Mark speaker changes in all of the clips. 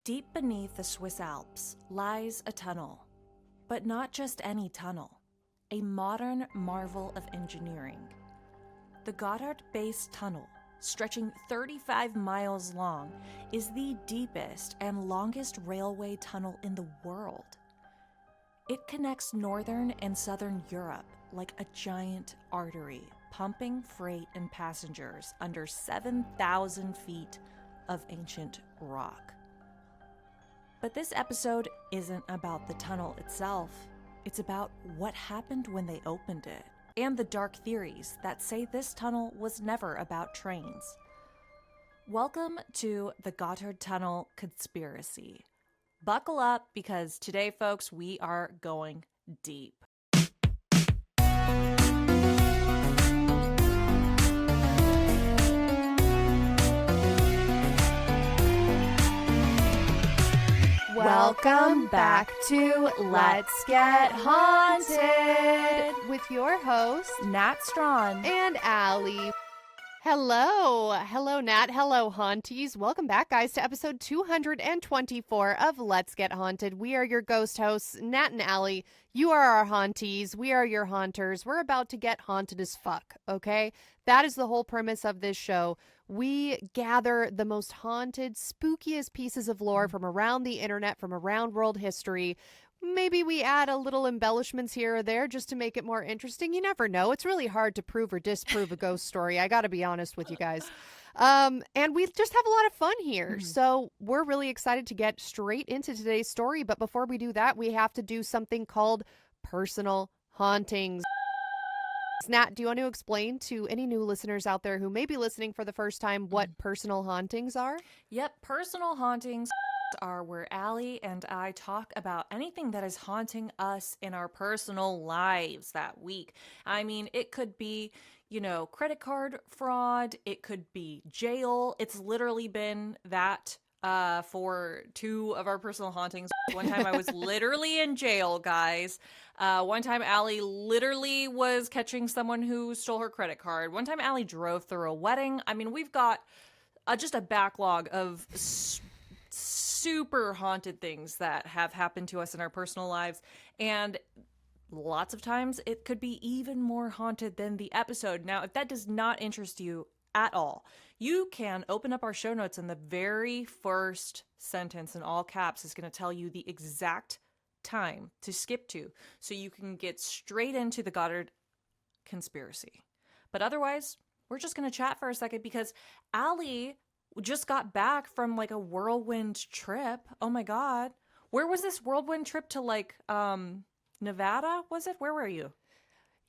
Speaker 1: Deep beneath the Swiss Alps lies a tunnel, but not just any tunnel, a modern marvel of engineering. The Gotthard Base Tunnel, stretching 35 miles long, is the deepest and longest railway tunnel in the world. It connects northern and southern Europe like a giant artery, pumping freight and passengers under 7,000 feet of ancient rock. But this episode isn't about the tunnel itself. It's about what happened when they opened it, and the dark theories that say this tunnel was never about trains. Welcome to the Gotthard Tunnel Conspiracy. Buckle up, because today, folks, we are going deep.
Speaker 2: Welcome back to Let's Get Haunted with your hosts,
Speaker 1: Nat
Speaker 2: and Aly. Hello, Nat. Hello, Haunties. Welcome back, guys, to episode 224 of Let's Get Haunted. We are your ghost hosts, Nat and Aly. You are our Haunties. We are your haunters. We're about to get haunted as fuck, okay? That is the whole premise of this show. We gather the most haunted, spookiest pieces of lore from around the internet, from around world history. Maybe we add a little embellishments here or there just to make it more interesting. You never know. It's really hard to prove or disprove a ghost story. I got to be honest with you guys. And we just have a lot of fun here. So we're really excited to get straight into today's story. But before we do that, we have to do something called personal hauntings. Nat, do you want to explain to any new listeners out there who may be listening for the first time what personal hauntings are?
Speaker 1: Yep, personal hauntings are where Aly and I talk about anything that is haunting us in our personal lives that week. I mean, it could be, credit card fraud. It could be jail. It's literally been that for two of our personal hauntings. One time I was literally in jail, guys. One time Aly literally was catching someone who stole her credit card. One time Aly drove through a wedding. I mean, we've got just a backlog of super haunted things that have happened to us in our personal lives. And lots of times it could be even more haunted than the episode. Now, if that does not interest you at all, you can open up our show notes, and the very first sentence in all caps is going to tell you the exact time to skip to, so you can get straight into the Gotthard conspiracy. But otherwise, we're just going to chat for a second, because Aly just got back from like a whirlwind trip. Oh my God. Where was this whirlwind trip to, Nevada? Was it? Where were you?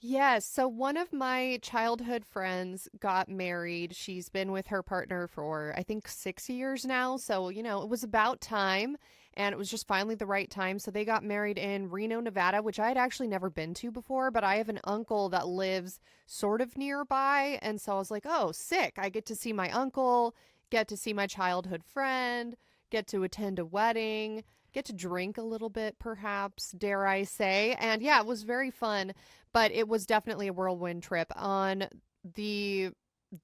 Speaker 2: Yes. So one of my childhood friends got married. She's been with her partner for, I think, 6 years now. So, it was about time, and it was just finally the right time. So they got married in Reno, Nevada, which I had actually never been to before, but I have an uncle that lives sort of nearby. And so I was like, oh, sick. I get to see my uncle, get to see my childhood friend, get to attend a wedding, get to drink a little bit, perhaps, dare I say. And yeah, it was very fun, but it was definitely a whirlwind trip. On the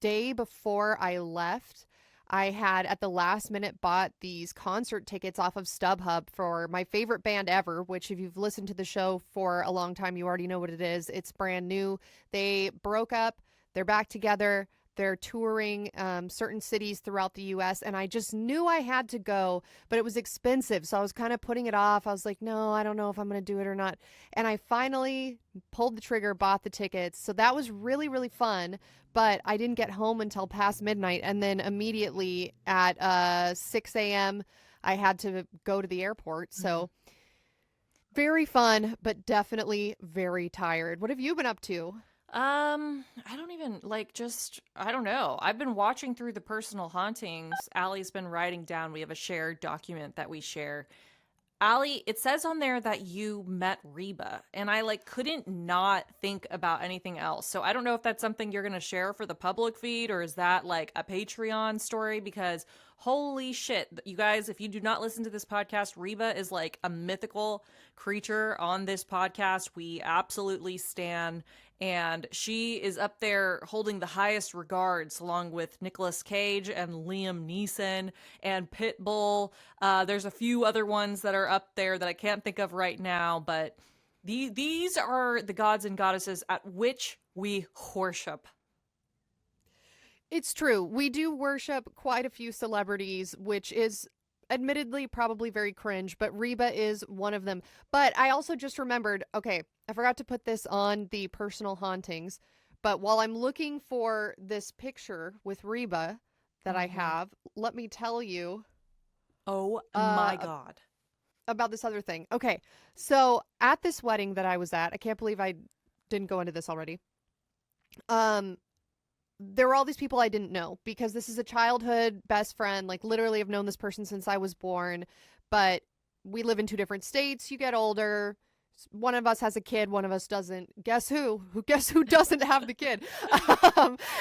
Speaker 2: day before I left, I had at the last minute bought these concert tickets off of StubHub for my favorite band ever, which if you've listened to the show for a long time, you already know what it is. It's brand new. They broke up. They're back together. They're touring certain cities throughout the U.S., and I just knew I had to go, but it was expensive, so I was kind of putting it off. I was like, no, I don't know if I'm going to do it or not. And I finally pulled the trigger, bought the tickets. So that was really, really fun, but I didn't get home until past midnight, and then immediately at 6 a.m., I had to go to the airport. So very fun, but definitely very tired. What have you been up to?
Speaker 1: I don't even I don't know. I've been watching through the personal hauntings. Aly's been writing down. We have a shared document that we share. Aly, it says on there that you met Reba, and I couldn't not think about anything else. So I don't know if that's something you're going to share for the public feed, or is that like a Patreon story? Because Holy shit. You guys, if you do not listen to this podcast, Reba is like a mythical creature on this podcast. We absolutely stan. And she is up there holding the highest regards, along with Nicolas Cage and Liam Neeson and Pitbull. There's a few other ones that are up there that I can't think of right now, but these are the gods and goddesses at which we worship.
Speaker 2: It's true. We do worship quite a few celebrities, which is admittedly probably very cringe, but Reba is one of them. But I also just remembered, okay, I forgot to put this on the personal hauntings, but while I'm looking for this picture with Reba that I have, let me tell you.
Speaker 1: Oh my God.
Speaker 2: About this other thing. Okay, so at this wedding that I was at, I can't believe I didn't go into this already. There were all these people I didn't know because this is a childhood best friend. Like, literally, I've known this person since I was born, but we live in 2 different states. You get older. One of us has a kid. One of us doesn't. Guess who? Guess who doesn't have the kid?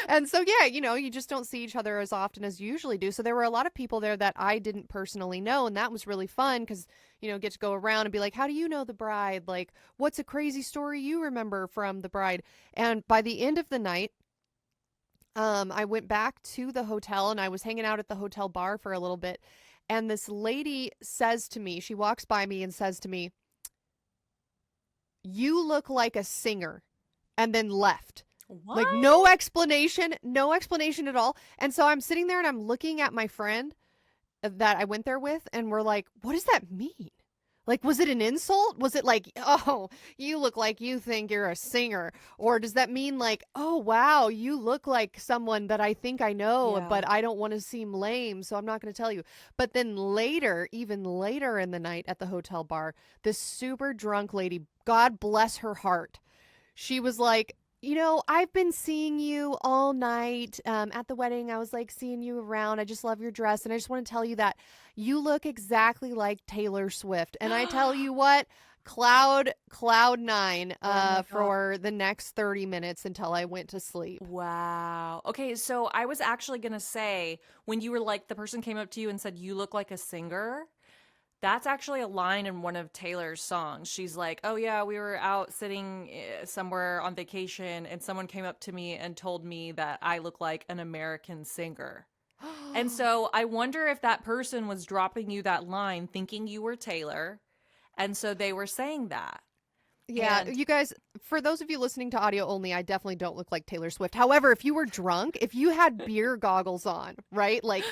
Speaker 2: And so, yeah, you just don't see each other as often as you usually do. So there were a lot of people there that I didn't personally know, and that was really fun because, get to go around and be like, how do you know the bride? Like, what's a crazy story you remember from the bride? And by the end of the night, I went back to the hotel and I was hanging out at the hotel bar for a little bit. And this lady says to me, she walks by me and says to me, "You look like a singer," and then left.
Speaker 1: What?
Speaker 2: Like, no explanation at all. And so I'm sitting there and I'm looking at my friend that I went there with, and we're like, what does that mean? Like, was it an insult? Was it like, oh, you look like you think you're a singer? Or does that mean like, oh, wow, you look like someone that I think I know, but I don't want to seem lame, so I'm not going to tell you. But then later, even later in the night at the hotel bar, this super drunk lady, God bless her heart, she was like, I've been seeing you all night at the wedding. I was like seeing you around. I just love your dress. And I just want to tell you that you look exactly like Taylor Swift. And I tell you what, cloud 9 for the next 30 minutes until I went to sleep.
Speaker 1: Wow. Okay, so I was actually going to say, when you were like, the person came up to you and said, you look like a singer, that's actually a line in one of Taylor's songs. She's like, oh yeah, we were out sitting somewhere on vacation and someone came up to me and told me that I look like an American singer. And so I wonder if that person was dropping you that line thinking you were Taylor. And so they were saying that.
Speaker 2: Yeah, you guys, for those of you listening to audio only, I definitely don't look like Taylor Swift. However, if you were drunk, if you had beer goggles on, right? Like,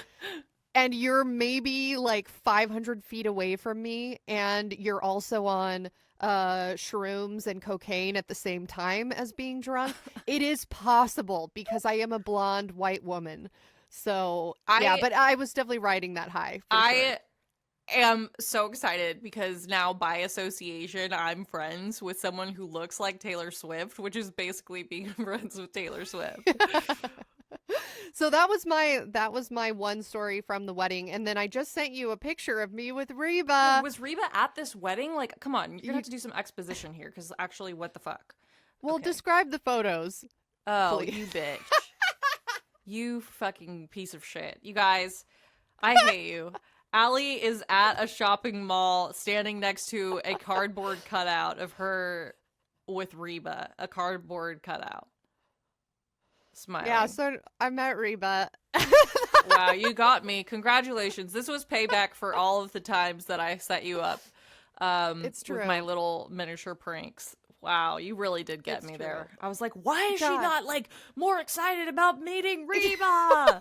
Speaker 2: and you're maybe like 500 feet away from me, and you're also on shrooms and cocaine at the same time as being drunk, it is possible because I am a blonde white woman. So, but I was definitely riding that high. I
Speaker 1: am so excited because now by association, I'm friends with someone who looks like Taylor Swift, which is basically being friends with Taylor Swift.
Speaker 2: So that was my one story from the wedding, and then I just sent you a picture of me with Reba.
Speaker 1: Was Reba at this wedding? Like, come on, you're gonna have to do some exposition here, because actually, what the fuck?
Speaker 2: Well, describe the photos.
Speaker 1: Oh,
Speaker 2: please.
Speaker 1: You bitch. You fucking piece of shit. You guys, I hate you. Aly is at a shopping mall standing next to a cardboard cutout of her with Reba. A cardboard cutout. Smiling.
Speaker 2: Yeah, so I met Reba.
Speaker 1: Wow, you got me. Congratulations. This was payback for all of the times that I set you up
Speaker 2: it's true.
Speaker 1: with my little miniature pranks. Wow, you really did get me there. I was like, why is she not like more excited about meeting Reba?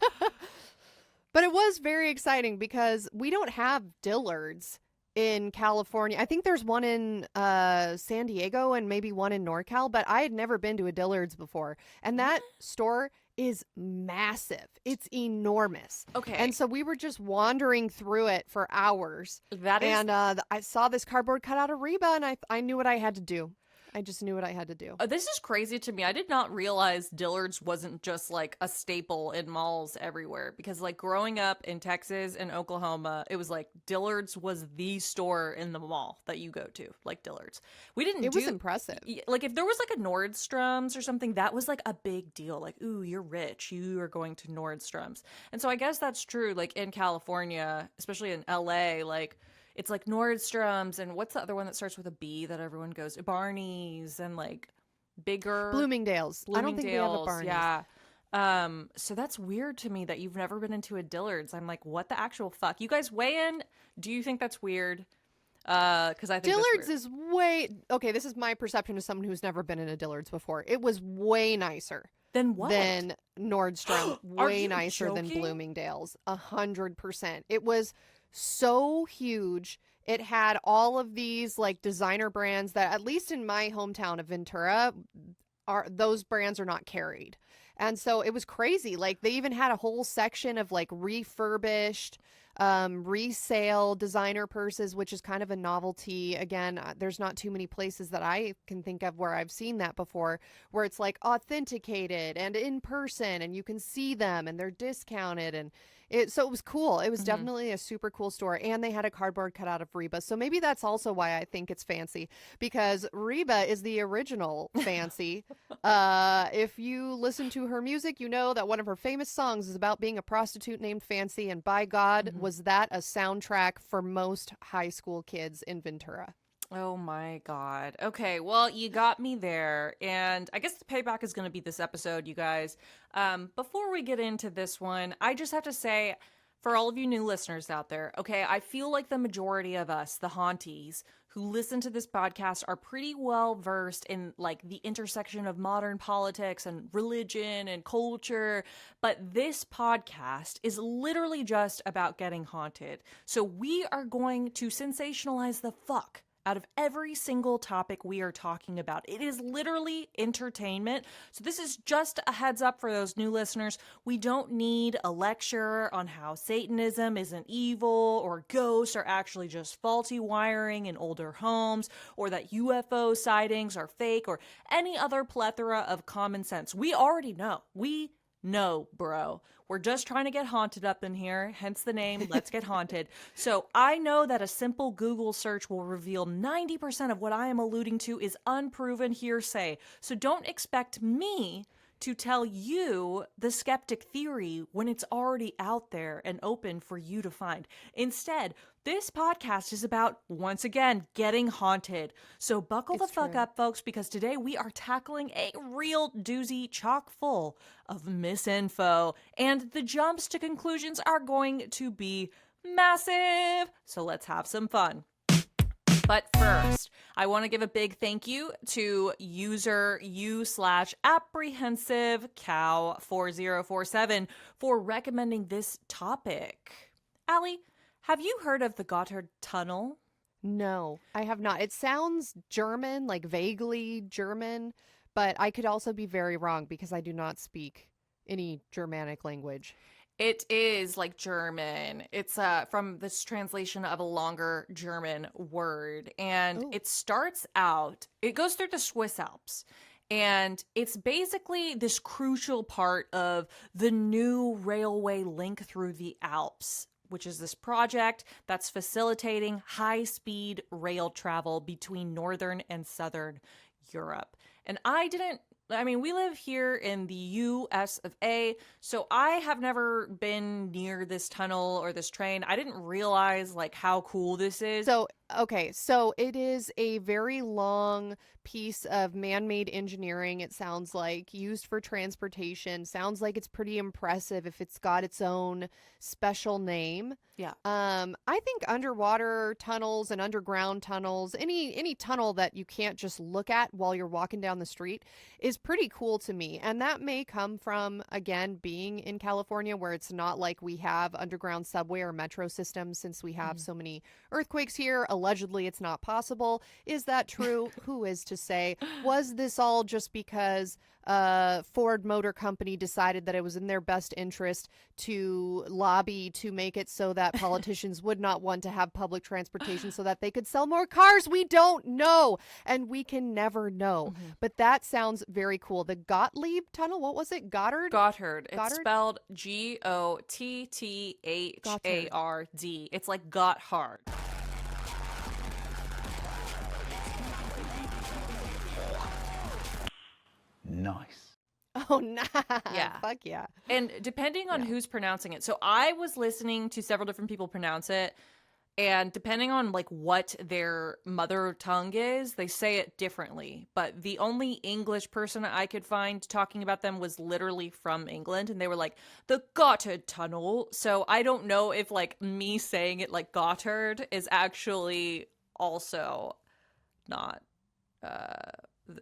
Speaker 2: But it was very exciting because we don't have Dillard's in California. I think there's one in San Diego and maybe one in NorCal, but I had never been to a Dillard's before. And that store is massive. It's enormous.
Speaker 1: Okay.
Speaker 2: And so we were just wandering through it for hours. And I saw this cardboard cutout of Reba, and I knew what I had to do. I just knew what I had to do.
Speaker 1: This is crazy to me. I did not realize Dillard's wasn't just like a staple in malls everywhere, because like growing up in Texas and Oklahoma, it was like Dillard's was the store in the mall that you go to, like Dillard's.
Speaker 2: It was impressive.
Speaker 1: Like if there was like a Nordstrom's or something, that was like a big deal. Like, ooh, you're rich, you are going to Nordstrom's. And so I guess that's true. Like in California, especially in LA, like it's like Nordstrom's and what's the other one that starts with a B that everyone goes to? Barney's and like bigger
Speaker 2: Bloomingdale's. I don't think we have a Barney's.
Speaker 1: Yeah. So that's weird to me that you've never been into a Dillard's. I'm like, what the actual fuck? You guys weigh in. Do you think that's weird? Because I think
Speaker 2: Dillard's is way okay. This is my perception as someone who's never been in a Dillard's before. It was way nicer
Speaker 1: than what?
Speaker 2: Than Nordstrom. Way nicer
Speaker 1: joking?
Speaker 2: than Bloomingdale's. 100%. It was so huge. It had all of these like designer brands that, at least in my hometown of Ventura, those brands are not carried. And so it was crazy. Like they even had a whole section of like refurbished resale designer purses, which is kind of a novelty. Again, there's not too many places that I can think of where I've seen that before, where it's like authenticated and in person and you can see them and they're discounted. And so it was cool. It was definitely a super cool store. And they had a cardboard cutout of Reba. So maybe that's also why I think it's fancy, because Reba is the original fancy. If you listen to her music, you know that one of her famous songs is about being a prostitute named Fancy. And by God, was that a soundtrack for most high school kids in Ventura.
Speaker 1: Oh my God. Okay, well, you got me there. And I guess the payback is going to be this episode, you guys. Before we get into this one, I just have to say, for all of you new listeners out there, okay, I feel like the majority of us, the Haunties, who listen to this podcast are pretty well versed in like the intersection of modern politics and religion and culture. But this podcast is literally just about getting haunted. So we are going to sensationalize the fuck out of every single topic we are talking about. It is literally entertainment. So this is just a heads up for those new listeners. We don't need a lecture on how Satanism isn't evil, or ghosts are actually just faulty wiring in older homes, or that UFO sightings are fake, or any other plethora of common sense. We already know. We know, bro. We're just trying to get haunted up in here, hence the name, Let's Get Haunted. So I know that a simple Google search will reveal 90% of what I am alluding to is unproven hearsay. So don't expect me to tell you the skeptic theory when it's already out there and open for you to find. Instead, this podcast is about, once again, getting haunted. So buckle the fuck up, folks, because today we are tackling a real doozy chock full of misinfo, and the jumps to conclusions are going to be massive. So let's have some fun. But first, I want to give a big thank you to user u/apprehensivecow4047 for recommending this topic. Aly, have you heard of the Gotthard Tunnel?
Speaker 2: No, I have not. It sounds German, like vaguely German, but I could also be very wrong because I do not speak any Germanic language.
Speaker 1: It is like German. It's from this translation of a longer German word. And it starts out, it goes through the Swiss Alps. And it's basically this crucial part of the new railway link through the Alps, which is this project that's facilitating high-speed rail travel between northern and southern Europe. And we live here in the US of A, so I have never been near this tunnel or this train. I didn't realize like how cool this is.
Speaker 2: So it is a very long piece of man-made engineering, it sounds like, used for transportation. Sounds like it's pretty impressive if it's got its own special name.
Speaker 1: Yeah.
Speaker 2: I think underwater tunnels and underground tunnels, any tunnel that you can't just look at while you're walking down the street, is pretty cool to me. And that may come from, again, being in California, where it's not like we have underground subway or metro systems, since we have so many earthquakes here, allegedly it's not possible. Is that true? Who is to say? Was this all just because Ford Motor Company decided that it was in their best interest to lobby to make it so that politicians would not want to have public transportation so that they could sell more cars? We don't know, and we can never know. But that sounds very cool. The Gottlieb Tunnel, what was it? Gotthard?
Speaker 1: Gotthard. It's
Speaker 2: Gotthard?
Speaker 1: spelled Gotthard. It's like Gotthard.
Speaker 3: Nice.
Speaker 2: Oh, nice.
Speaker 1: Yeah.
Speaker 2: Fuck yeah.
Speaker 1: And depending on who's pronouncing it. So I was listening to several different people pronounce it. And depending on like what their mother tongue is, they say it differently. But the only English person I could find talking about them was literally from England. And they were like, the Gotthard Tunnel. So I don't know if like me saying it like Gotthard is actually also not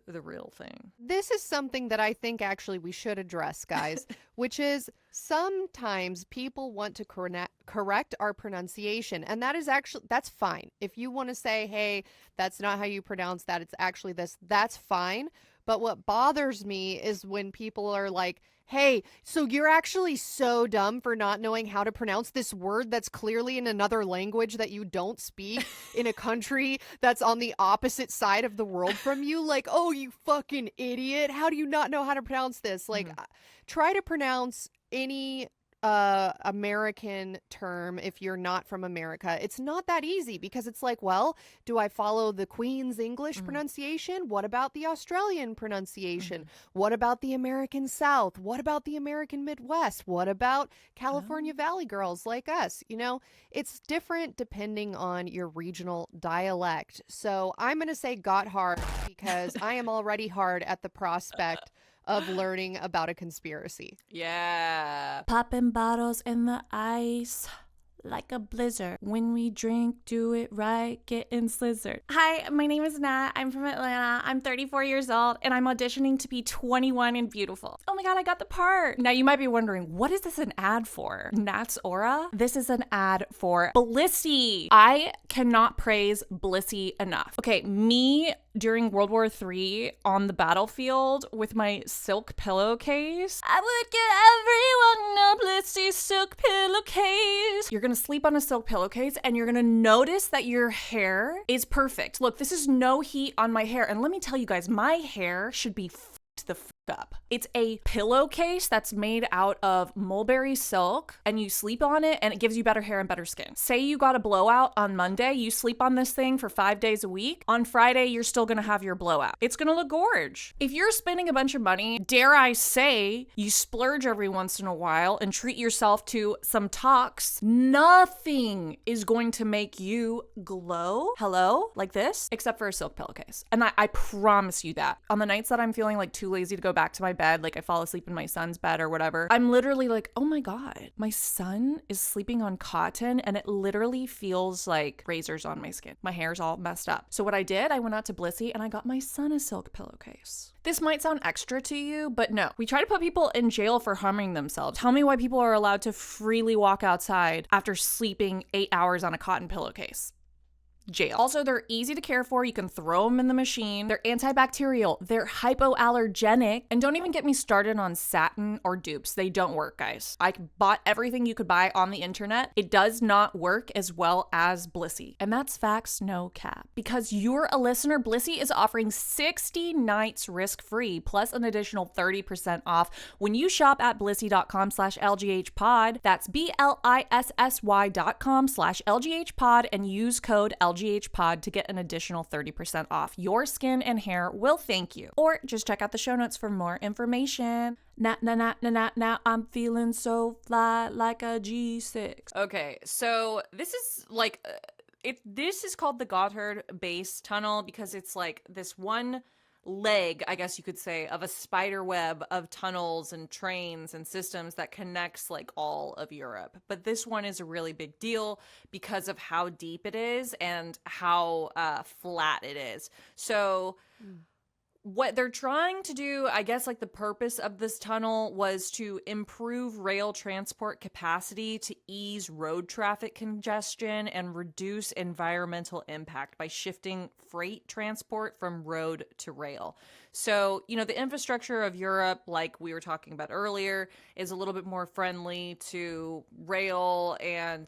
Speaker 1: the real thing.
Speaker 2: This is something that I think actually we should address, guys, which is sometimes people want to correct our pronunciation. And that is actually, that's fine. If you want to say, hey, that's not how you pronounce that, it's actually this, that's fine. But what bothers me is when people are like, hey, so you're actually so dumb for not knowing how to pronounce this word that's clearly in another language that you don't speak in a country that's on the opposite side of the world from you. Like, oh, you fucking idiot. How do you not know how to pronounce this? Like, try to pronounce any American term if you're not from America. It's not that easy because it's like, well, do I follow the Queen's English pronunciation? What about the Australian pronunciation? What about the American South? What about the American Midwest? What about California Valley girls like us? You know, it's different depending on your regional dialect. So I'm going to say Gotthard because I am already hard at the prospect of learning about a conspiracy.
Speaker 1: Yeah.
Speaker 4: Popping bottles in the ice like a blizzard. When we drink, do it right, getting slizzard. Hi, my name is Nat. I'm from Atlanta. I'm 34 years old, and I'm auditioning to be 21 and beautiful. Oh my God, I got the part.
Speaker 1: Now you might be wondering, what is this an ad for? Nat's Aura? This is an ad for BLISSY. I cannot praise BLISSY enough. Okay, me during World War III on the battlefield with my silk pillowcase, I would get everyone a BLISSY silk pillowcase. You're gonna sleep on a silk pillowcase and you're gonna notice that your hair is perfect. Look, this is no heat on my hair. And let me tell you guys, my hair should be the up. It's a pillowcase that's made out of mulberry silk and you sleep on it and it gives you better hair and better skin. Say you got a blowout on Monday, you sleep on this thing for 5 days a week. On Friday, you're still gonna have your blowout. It's gonna look gorge. If you're spending a bunch of money, dare I say, you splurge every once in a while and treat yourself to some talks, nothing is going to make you glow, hello, like this, except for a silk pillowcase. And I promise you that. On the nights that I'm feeling like too lazy to go back to my bed, like I fall asleep in my son's bed or whatever, I'm literally like, oh my God, my son is sleeping on cotton and it literally feels like razors on my skin. My hair's all messed up. So what I did, I went out to BLISSY and I got my son a silk pillowcase. This might sound extra to you, but no. We try to put people in jail for harming themselves. Tell me why people are allowed to freely walk outside after sleeping 8 hours on a cotton pillowcase. Jail. Also, they're easy to care for. You can throw them in the machine. They're antibacterial. They're hypoallergenic. And don't even get me started on satin or dupes. They don't work, guys. I bought everything you could buy on the internet. It does not work as well as BLISSY. And that's facts, no cap. Because you're a listener, BLISSY is offering 60 nights risk-free plus an additional 30% off when you shop at blissy.com/LGHpod. That's BLISSY.com/LGHpod and use code LGHpod to get an additional 30% off. Your skin and hair will thank you. Or just check out the show notes for more information. Now, I'm feeling so fly like a G6. Okay, so this is like, this is called the Gotthard Base Tunnel because it's like this one leg, I guess you could say, of a spider web of tunnels and trains and systems that connects like all of Europe. But this one is a really big deal because of how deep it is and how flat it is. So what they're trying to do, I guess, like the purpose of this tunnel was to improve rail transport capacity to ease road traffic congestion and reduce environmental impact by shifting freight transport from road to rail. So, the infrastructure of Europe, like we were talking about earlier, is a little bit more friendly to rail, and,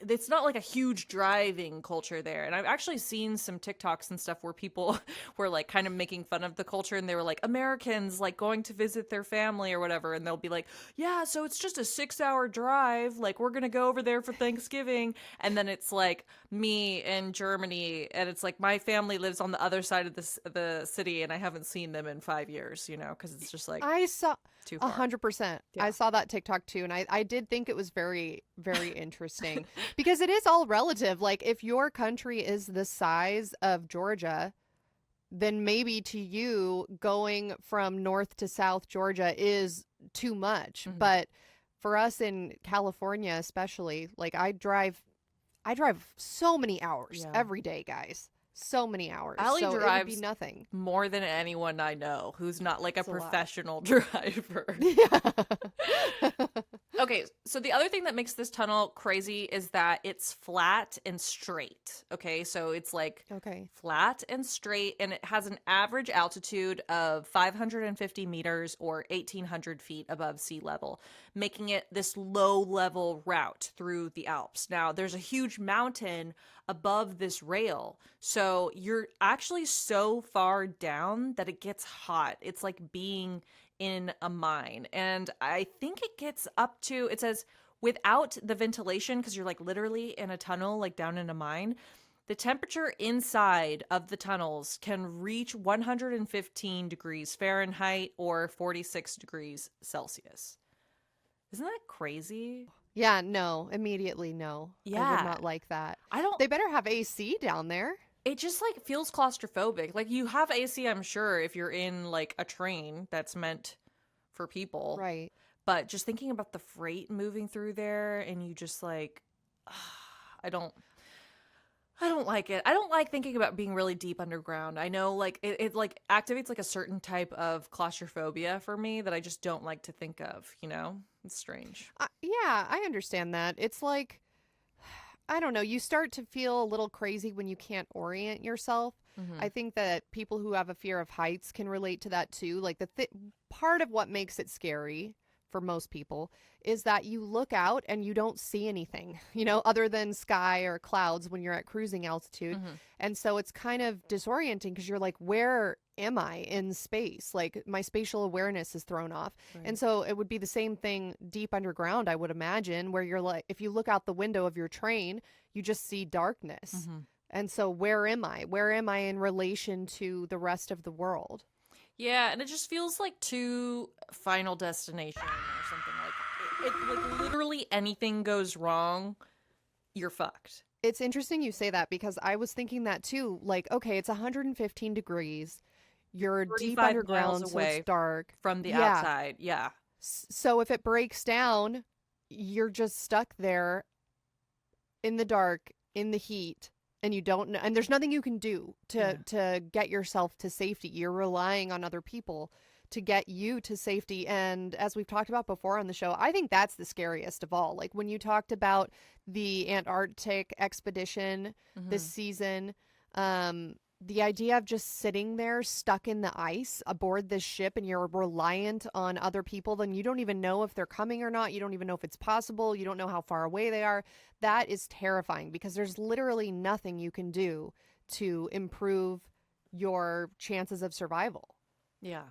Speaker 1: it's not like a huge driving culture there. And I've actually seen some TikToks and stuff where people were like kind of making fun of the culture, and they were like, Americans like going to visit their family or whatever, and they'll be like, yeah, so it's just a 6-hour drive, like we're gonna go over there for Thanksgiving. And then it's like me in Germany, and it's like my family lives on the other side of the city, and I haven't seen them in 5 years, because it's just like
Speaker 2: I saw
Speaker 1: too far.
Speaker 2: 100%.
Speaker 1: Yeah.
Speaker 2: I saw that TikTok too, and I did think it was very, very interesting because it is all relative. Like, if your country is the size of Georgia, then maybe to you going from north to south Georgia is too much.
Speaker 1: Mm-hmm.
Speaker 2: But for us in California, especially, like I drive so many hours every day, guys. So many hours.
Speaker 1: Aly
Speaker 2: so
Speaker 1: drives
Speaker 2: it would be nothing.
Speaker 1: more than anyone I know who's not like
Speaker 2: It's
Speaker 1: a
Speaker 2: a lot.
Speaker 1: professional driver.
Speaker 2: Yeah.
Speaker 1: Okay, so the other thing that makes this tunnel crazy is that it's flat and straight. Okay, so it's like flat and straight, and it has an average altitude of 550 meters or 1,800 feet above sea level, making it this low-level route through the Alps. Now, there's a huge mountain above this rail, so you're actually so far down that it gets hot. It's like being in a mine. And I think it gets up to, it says without the ventilation, because you're like literally in a tunnel, like down in a mine, the temperature inside of the tunnels can reach 115 degrees Fahrenheit or 46 degrees Celsius. Isn't that crazy?
Speaker 2: Yeah, no, immediately no.
Speaker 1: Yeah.
Speaker 2: I would not like that. They better have AC down there.
Speaker 1: It just like feels claustrophobic. Like, you have AC, I'm sure, if you're in like a train that's meant for people.
Speaker 2: Right.
Speaker 1: But just thinking about the freight moving through there, and you just like, I don't like it. I don't like thinking about being really deep underground. I know like it like activates like a certain type of claustrophobia for me that I just don't like to think of, It's strange.
Speaker 2: Yeah, I understand that. It's like, I don't know, you start to feel a little crazy when you can't orient yourself.
Speaker 1: Mm-hmm.
Speaker 2: I think that people who have a fear of heights can relate to that too. Like part of what makes it scary for most people is that you look out and you don't see anything, other than sky or clouds when you're at cruising altitude.
Speaker 1: Mm-hmm.
Speaker 2: And so it's kind of disorienting because you're like, where am I in space? Like, my spatial awareness is thrown off.
Speaker 1: Right.
Speaker 2: And so it would be the same thing deep underground, I would imagine, where you're like, if you look out the window of your train, you just see darkness.
Speaker 1: Mm-hmm.
Speaker 2: And so where am I? Where am I in relation to the rest of the world?
Speaker 1: Yeah, and it just feels like too Final Destination or something like like literally anything goes wrong, you're fucked.
Speaker 2: It's interesting you say that because I was thinking that too. Like, okay, it's 115 degrees. You're deep
Speaker 1: 35
Speaker 2: underground,
Speaker 1: miles
Speaker 2: so
Speaker 1: away
Speaker 2: it's dark.
Speaker 1: from the outside. Yeah.
Speaker 2: So if it breaks down, you're just stuck there in the dark, in the heat, and you don't know, and there's nothing you can do to get yourself to safety. You're relying on other people to get you to safety. And as we've talked about before on the show, I think that's the scariest of all. Like when you talked about the Antarctic expedition this season, the idea of just sitting there stuck in the ice aboard this ship and you're reliant on other people, then you don't even know if they're coming or not. You don't even know if it's possible. You don't know how far away they are. That is terrifying because there's literally nothing you can do to improve your chances of survival.
Speaker 1: Yeah.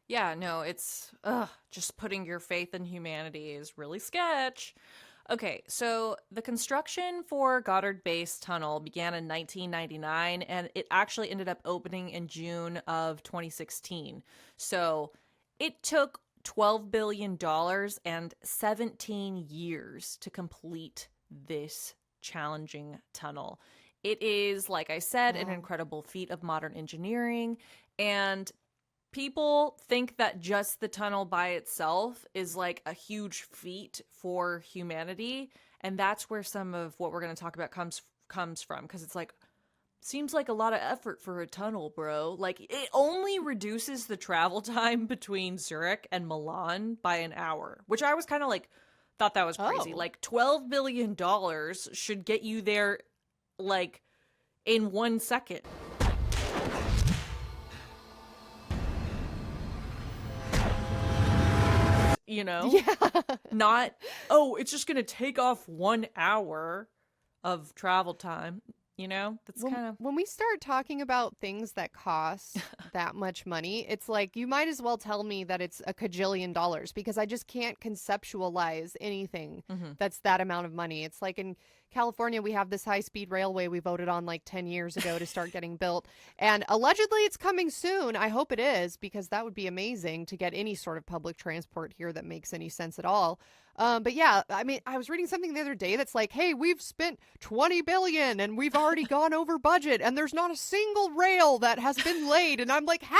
Speaker 1: Yeah, no, it's just putting your faith in humanity is really sketch. Okay, so the construction for Gotthard Base Tunnel began in 1999, and it actually ended up opening in June of 2016. So it took $12 billion and 17 years to complete this challenging tunnel. It is, like I said, an incredible feat of modern engineering, and people think that just the tunnel by itself is like a huge feat for humanity, and that's where some of what we're going to talk about comes from, because it's like seems like a lot of effort for a tunnel, bro. Like, it only reduces the travel time between Zurich and Milan by an hour, which I was kind of like, thought that was crazy.
Speaker 2: Oh.
Speaker 1: Like, $12 billion should get you there, like, in 1 second. You know?
Speaker 2: Yeah.
Speaker 1: Not, oh, it's just going to take off 1 hour of travel time. You know, that's kind of
Speaker 2: when we start talking about things that cost that much money, it's like you might as well tell me that it's a cajillion dollars, because I just can't conceptualize anything that's that amount of money. It's like in California, we have this high-speed railway we voted on like 10 years ago to start getting built. And allegedly it's coming soon. I hope it is, because that would be amazing to get any sort of public transport here that makes any sense at all. But yeah, I mean, I was reading something the other day that's like, hey, we've spent 20 billion and we've already gone over budget and there's not a single rail that has been laid. And I'm like, how?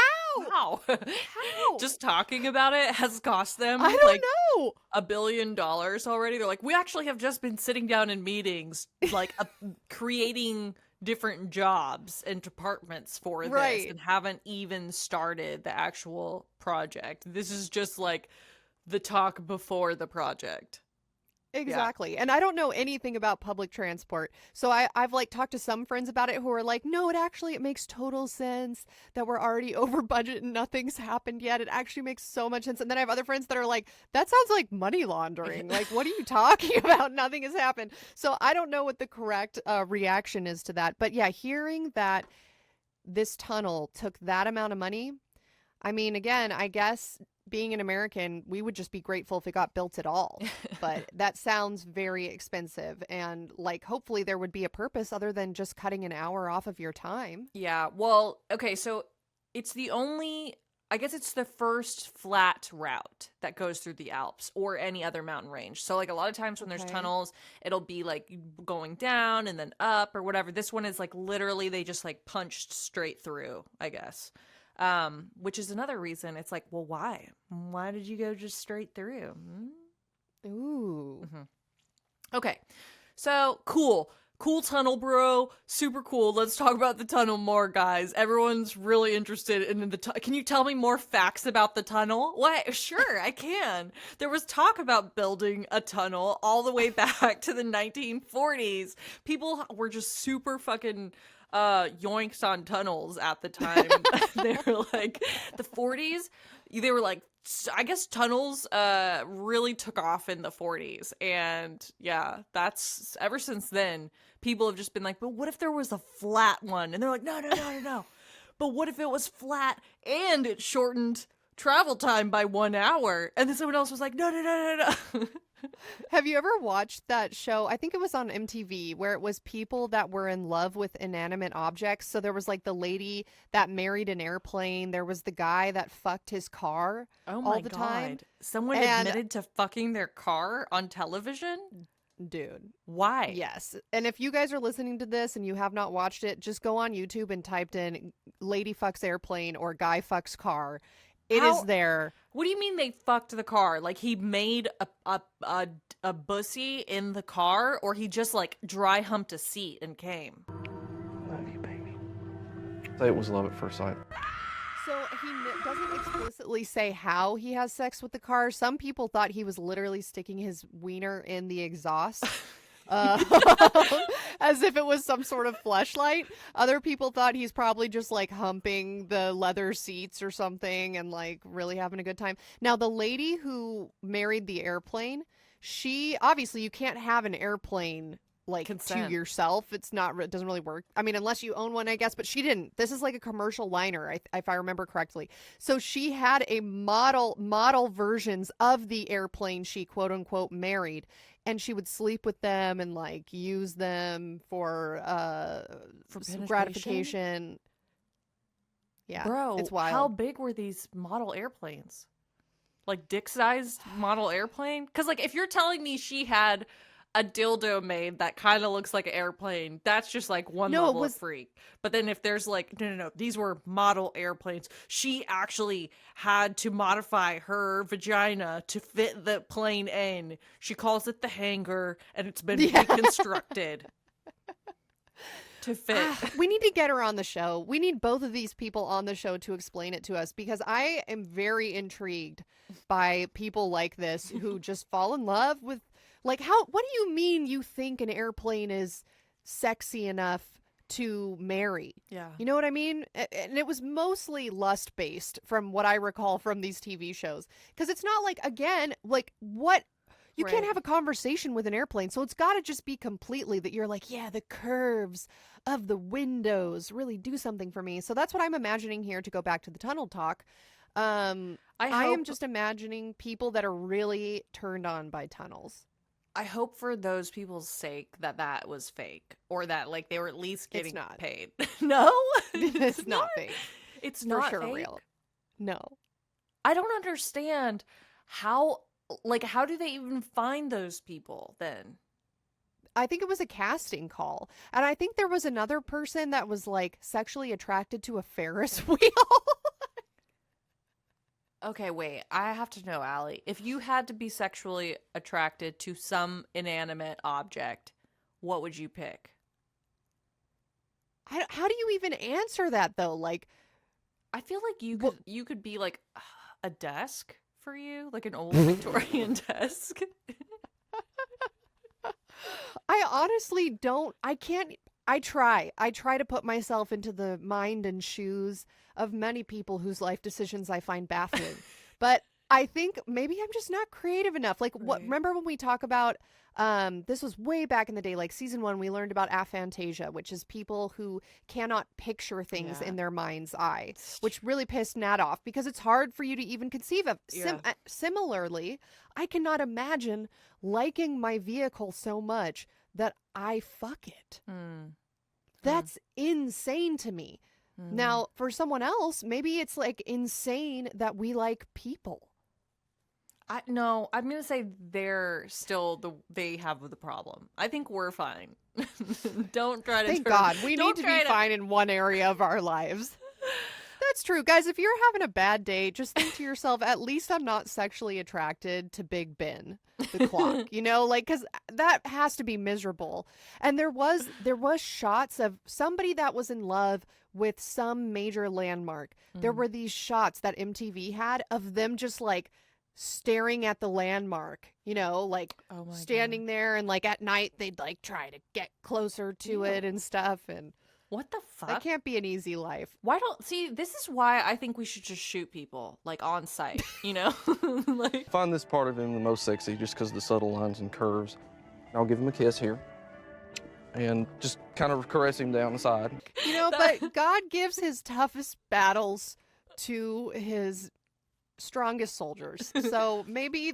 Speaker 2: How?
Speaker 1: Just talking about it has cost them
Speaker 2: I don't know.
Speaker 1: $1 billion already. They're like, we actually have just been sitting down in meetings, like creating different jobs and departments for this, and haven't even started the actual project. This is just like the talk before the project.
Speaker 2: Exactly. Yeah. And I don't know anything about public transport. So I've like talked to some friends about it who are like, no, it makes total sense that we're already over budget and nothing's happened yet. It actually makes so much sense. And then I have other friends that are like, that sounds like money laundering. Like, what are you talking about? Nothing has happened. So I don't know what the correct reaction is to that. But yeah, hearing that this tunnel took that amount of money, I mean, again, I guess being an American, we would just be grateful if it got built at all. But that sounds very expensive. And like, hopefully there would be a purpose other than just cutting an hour off of your time.
Speaker 1: Yeah. Well, okay. So it's I guess it's the first flat route that goes through the Alps or any other mountain range. So like a lot of times when there's tunnels, it'll be like going down and then up or whatever. This one is like literally they just like punched straight through, I guess. Which is another reason it's like, well, why? Why did you go just straight through?
Speaker 2: Ooh.
Speaker 1: Okay. So cool tunnel, bro. Super cool. Let's talk about the tunnel more, guys. Everyone's really interested in the Can you tell me more facts about the tunnel? What? Sure, I can. There was talk about building a tunnel all the way back to the 1940s. People were just super fucking yoinks on tunnels at the time. They were like the 40s. They were like, I guess tunnels really took off in the 40s, and yeah, that's ever since then. People have just been like, but what if there was a flat one? And they're like, no. But what if it was flat and it shortened travel time by 1 hour? And then someone else was like, no.
Speaker 2: Have you ever watched that show? I think it was on MTV, where it was people that were in love with inanimate objects. So there was like the lady that married an airplane. There was the guy that fucked his car all the time.
Speaker 1: Someone admitted to fucking their car on television?
Speaker 2: Dude.
Speaker 1: Why?
Speaker 2: Yes. And if you guys are listening to this and you have not watched it, just go on YouTube and typed in lady fucks airplane or guy fucks car. It is there.
Speaker 1: What do you mean they fucked the car? Like he made a bussy in the car, or he just like dry humped a seat and came?
Speaker 3: Love you, baby. Say it was love at first sight.
Speaker 2: So he doesn't explicitly say how he has sex with the car. Some people thought he was literally sticking his wiener in the exhaust. As if it was some sort of fleshlight. Other people thought he's probably just like humping the leather seats or something and like really having a good time. Now, the lady who married the airplane, she obviously you can't have an airplane like
Speaker 1: consent
Speaker 2: to yourself. It doesn't really work. I mean, unless you own one, I guess, but she didn't. This is like a commercial liner, if I remember correctly. So she had a model versions of the airplane she quote unquote married. And she would sleep with them and like use them for gratification. Yeah,
Speaker 1: bro,
Speaker 2: it's wild.
Speaker 1: How big were these model airplanes? Like dick-sized model airplane? Because like if you're telling me she had a dildo made that kind of looks like an airplane, that's just like one level of freak. But then if there's like, no, these were model airplanes. She actually had to modify her vagina to fit the plane in. She calls it the hangar, and it's been reconstructed to fit.
Speaker 2: We need to get her on the show. We need both of these people on the show to explain it to us, because I am very intrigued by people like this who just fall in love with, like, what do you mean you think an airplane is sexy enough to marry?
Speaker 1: Yeah.
Speaker 2: You know what I mean? And it was mostly lust based from what I recall from these TV shows. Because it's not like, again, like what you can't
Speaker 1: Right.
Speaker 2: have a conversation with an airplane. So it's got to just be completely that you're like, yeah, the curves of the windows really do something for me. So that's what I'm imagining here, to go back to the tunnel talk. I am just imagining people that are really turned on by tunnels.
Speaker 1: I hope for those people's sake that was fake, or that like they were at least
Speaker 2: It's
Speaker 1: getting
Speaker 2: not.
Speaker 1: paid. No,
Speaker 2: It's not fake.
Speaker 1: It's
Speaker 2: For
Speaker 1: not
Speaker 2: sure
Speaker 1: fake.
Speaker 2: real. No.
Speaker 1: I don't understand how do they even find those people then?
Speaker 2: I think it was a casting call. And I think there was another person that was like sexually attracted to a Ferris wheel.
Speaker 1: Okay, wait. I have to know, Allie. If you had to be sexually attracted to some inanimate object, what would you pick?
Speaker 2: How do you even answer that though? Like,
Speaker 1: I feel like
Speaker 2: Well-
Speaker 1: you could be like a desk for you, like an old Victorian desk.
Speaker 2: I honestly don't. I can't. I try to put myself into the mind and shoes of many people whose life decisions I find baffling. But I think maybe I'm just not creative enough. Like, what?
Speaker 1: Right.
Speaker 2: Remember when we talk about this was way back in the day, like season 1, we learned about aphantasia, which is people who cannot picture things
Speaker 1: Yeah.
Speaker 2: in their mind's eye, which really pissed Nat off because it's hard for you to even conceive of.
Speaker 1: Yeah.
Speaker 2: Similarly, I cannot imagine liking my vehicle so much that I fuck it. That's insane to me. Now, for someone else, maybe it's like insane that we like people.
Speaker 1: No, I'm gonna say they have the problem. I think we're fine. Don't try to.
Speaker 2: Thank
Speaker 1: turn-
Speaker 2: God. We
Speaker 1: don't
Speaker 2: need to
Speaker 1: try
Speaker 2: be fine in one area of our lives. That's true. Guys, if you're having a bad day, just think to yourself, at least I'm not sexually attracted to Big Ben, the clock. You know, like, because that has to be miserable. And there was shots of somebody that was in love with some major landmark. There were these shots that MTV had of them just like staring at the landmark, you know, like
Speaker 1: Oh my
Speaker 2: standing there, and like at night they'd like try to get closer to it and stuff. And
Speaker 1: What the fuck?
Speaker 2: that can't be an easy life.
Speaker 1: Why don't see? This is why I think we should just shoot people like on site. You know, like
Speaker 3: I find this part of him the most sexy just because of the subtle lines and curves. I'll give him a kiss here and just kind of caress him down the side.
Speaker 2: You know, but God gives his toughest battles to his strongest soldiers. So maybe